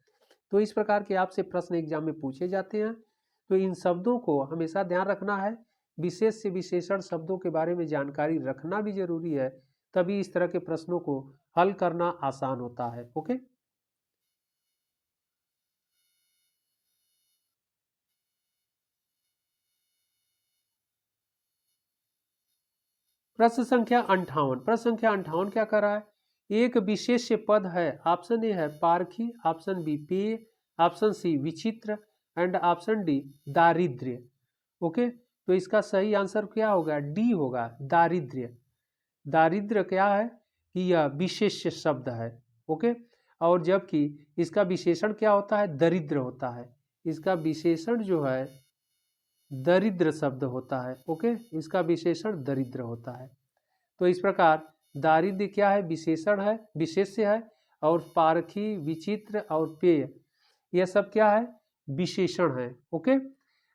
तो इस प्रकार के आपसे प्रश्न एग्जाम में पूछे जाते हैं। तो इन शब्दों को हमेशा ध्यान रखना है। विशेष से विशेषण शब्दों के बारे में जानकारी रखना भी जरूरी है, तभी इस तरह के प्रश्नों को हल करना आसान होता है। ओके, प्रश्न संख्या 58। प्रश्न संख्या 58 क्या कर रहा है? एक विशेष पद है। ऑप्शन ए है पारखी, ऑप्शन बी पेय, ऑप्शन सी विचित्र एंड ऑप्शन डी दारिद्र्य। ओके, तो इसका सही आंसर क्या होगा? डी होगा, दारिद्र्य। दारिद्र्य क्या है कि यह विशेष शब्द है। ओके, और जबकि इसका विशेषण क्या होता है? दरिद्र होता है। इसका विशेषण जो है दरिद्र शब्द होता है। ओके, इसका विशेषण दरिद्र होता है। तो इस प्रकार दारिद्र्य क्या है? विशेषण है, विशेष्य है। और पारखी, विचित्र और पेय, यह सब क्या है? विशेषण है। ओके,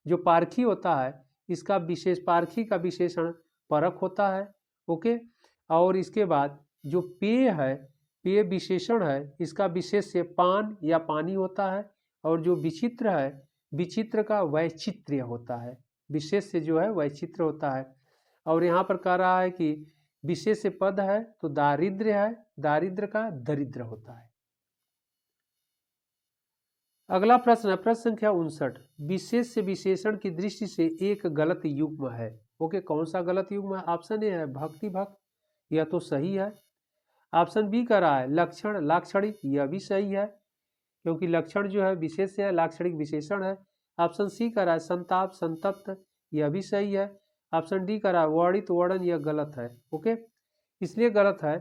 जो पारखी होता है इसका विशेष, पारखी का विशेषण परख होता है। ओके, और इसके बाद जो पेय है, पेय विशेषण है, इसका विशेष्य पान या पानी होता है। और जो विचित्र है, विचित्र का वैचित्र्य होता है। विशेष्य जो है वैचित्र होता है। और यहाँ पर कह रहा है कि विशेष पद है तो दारिद्र्य है, दारिद्र्य का दरिद्र होता है। अगला प्रश्न है प्रश्न संख्या 59। विशेष से विशेषण की दृष्टि से एक गलत युग्म है। ओके, कौन सा गलत युग्म है? ऑप्शन ए है भक्ति भक्त, यह तो सही है। ऑप्शन बी कह रहा है लक्षण लाक्षणिक, यह भी सही है, क्योंकि लक्षण जो है विशेष है, लाक्षणिक विशेषण है। ऑप्शन सी कह रहा है संताप संतप्त, यह भी सही है। ऑप्शन डी कह रहा है वर्णित वर्णन, यह गलत है। ओके, इसलिए गलत है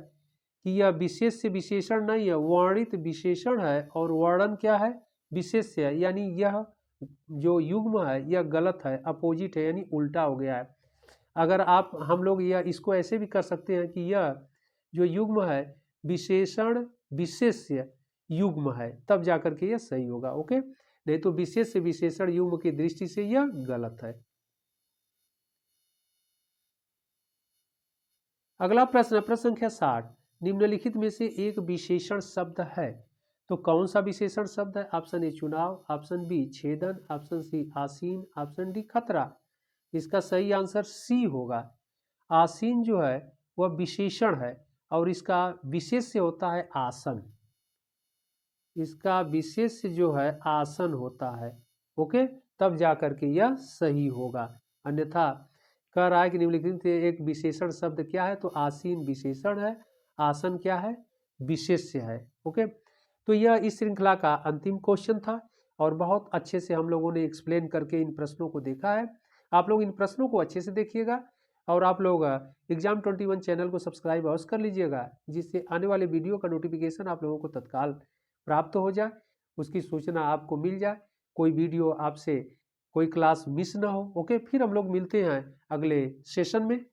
कि यह विशेष से विशेषण नहीं है, वर्णित विशेषण है। और वर्णन क्या है? विशेष है, यानी यह जो युग्म है यह गलत है, अपोजिट है, यानी उल्टा हो गया है। अगर आप, हम लोग यह इसको ऐसे भी कर सकते हैं कि यह जो युग्म है विशेषण विशेष्य युग्म है, तब जाकर के यह सही होगा। ओके, नहीं तो विशेष से विशेषण युग्म की दृष्टि से यह गलत है। अगला प्रश्न है प्रश्न संख्या 60। निम्नलिखित में से एक विशेषण शब्द है, तो कौन सा विशेषण शब्द है? ऑप्शन ए चुनाव, ऑप्शन बी छेदन, ऑप्शन सी आसीन, ऑप्शन डी खतरा। इसका सही आंसर सी होगा। आसीन जो है वह विशेषण है और इसका विशेष्य होता है आसन। इसका विशेष्य जो है आसन होता है। ओके, तब जाकर के यह सही होगा। अन्यथा कह रहा है कि निम्नलिखित में एक विशेषण शब्द क्या है? तो आसीन विशेषण है, आसन क्या है? विशेष्य है। ओके, तो यह इस श्रृंखला का अंतिम क्वेश्चन था और बहुत अच्छे से हम लोगों ने एक्सप्लेन करके इन प्रश्नों को देखा है। आप लोग इन प्रश्नों को अच्छे से देखिएगा और आप लोग एग्जाम 21 चैनल को सब्सक्राइब अवश्य कर लीजिएगा, जिससे आने वाले वीडियो का नोटिफिकेशन आप लोगों को तत्काल प्राप्त हो जाए, उसकी सूचना आपको मिल जाए, कोई वीडियो आपसे, कोई क्लास मिस ना हो। ओके, फिर हम लोग मिलते हैं अगले सेशन में।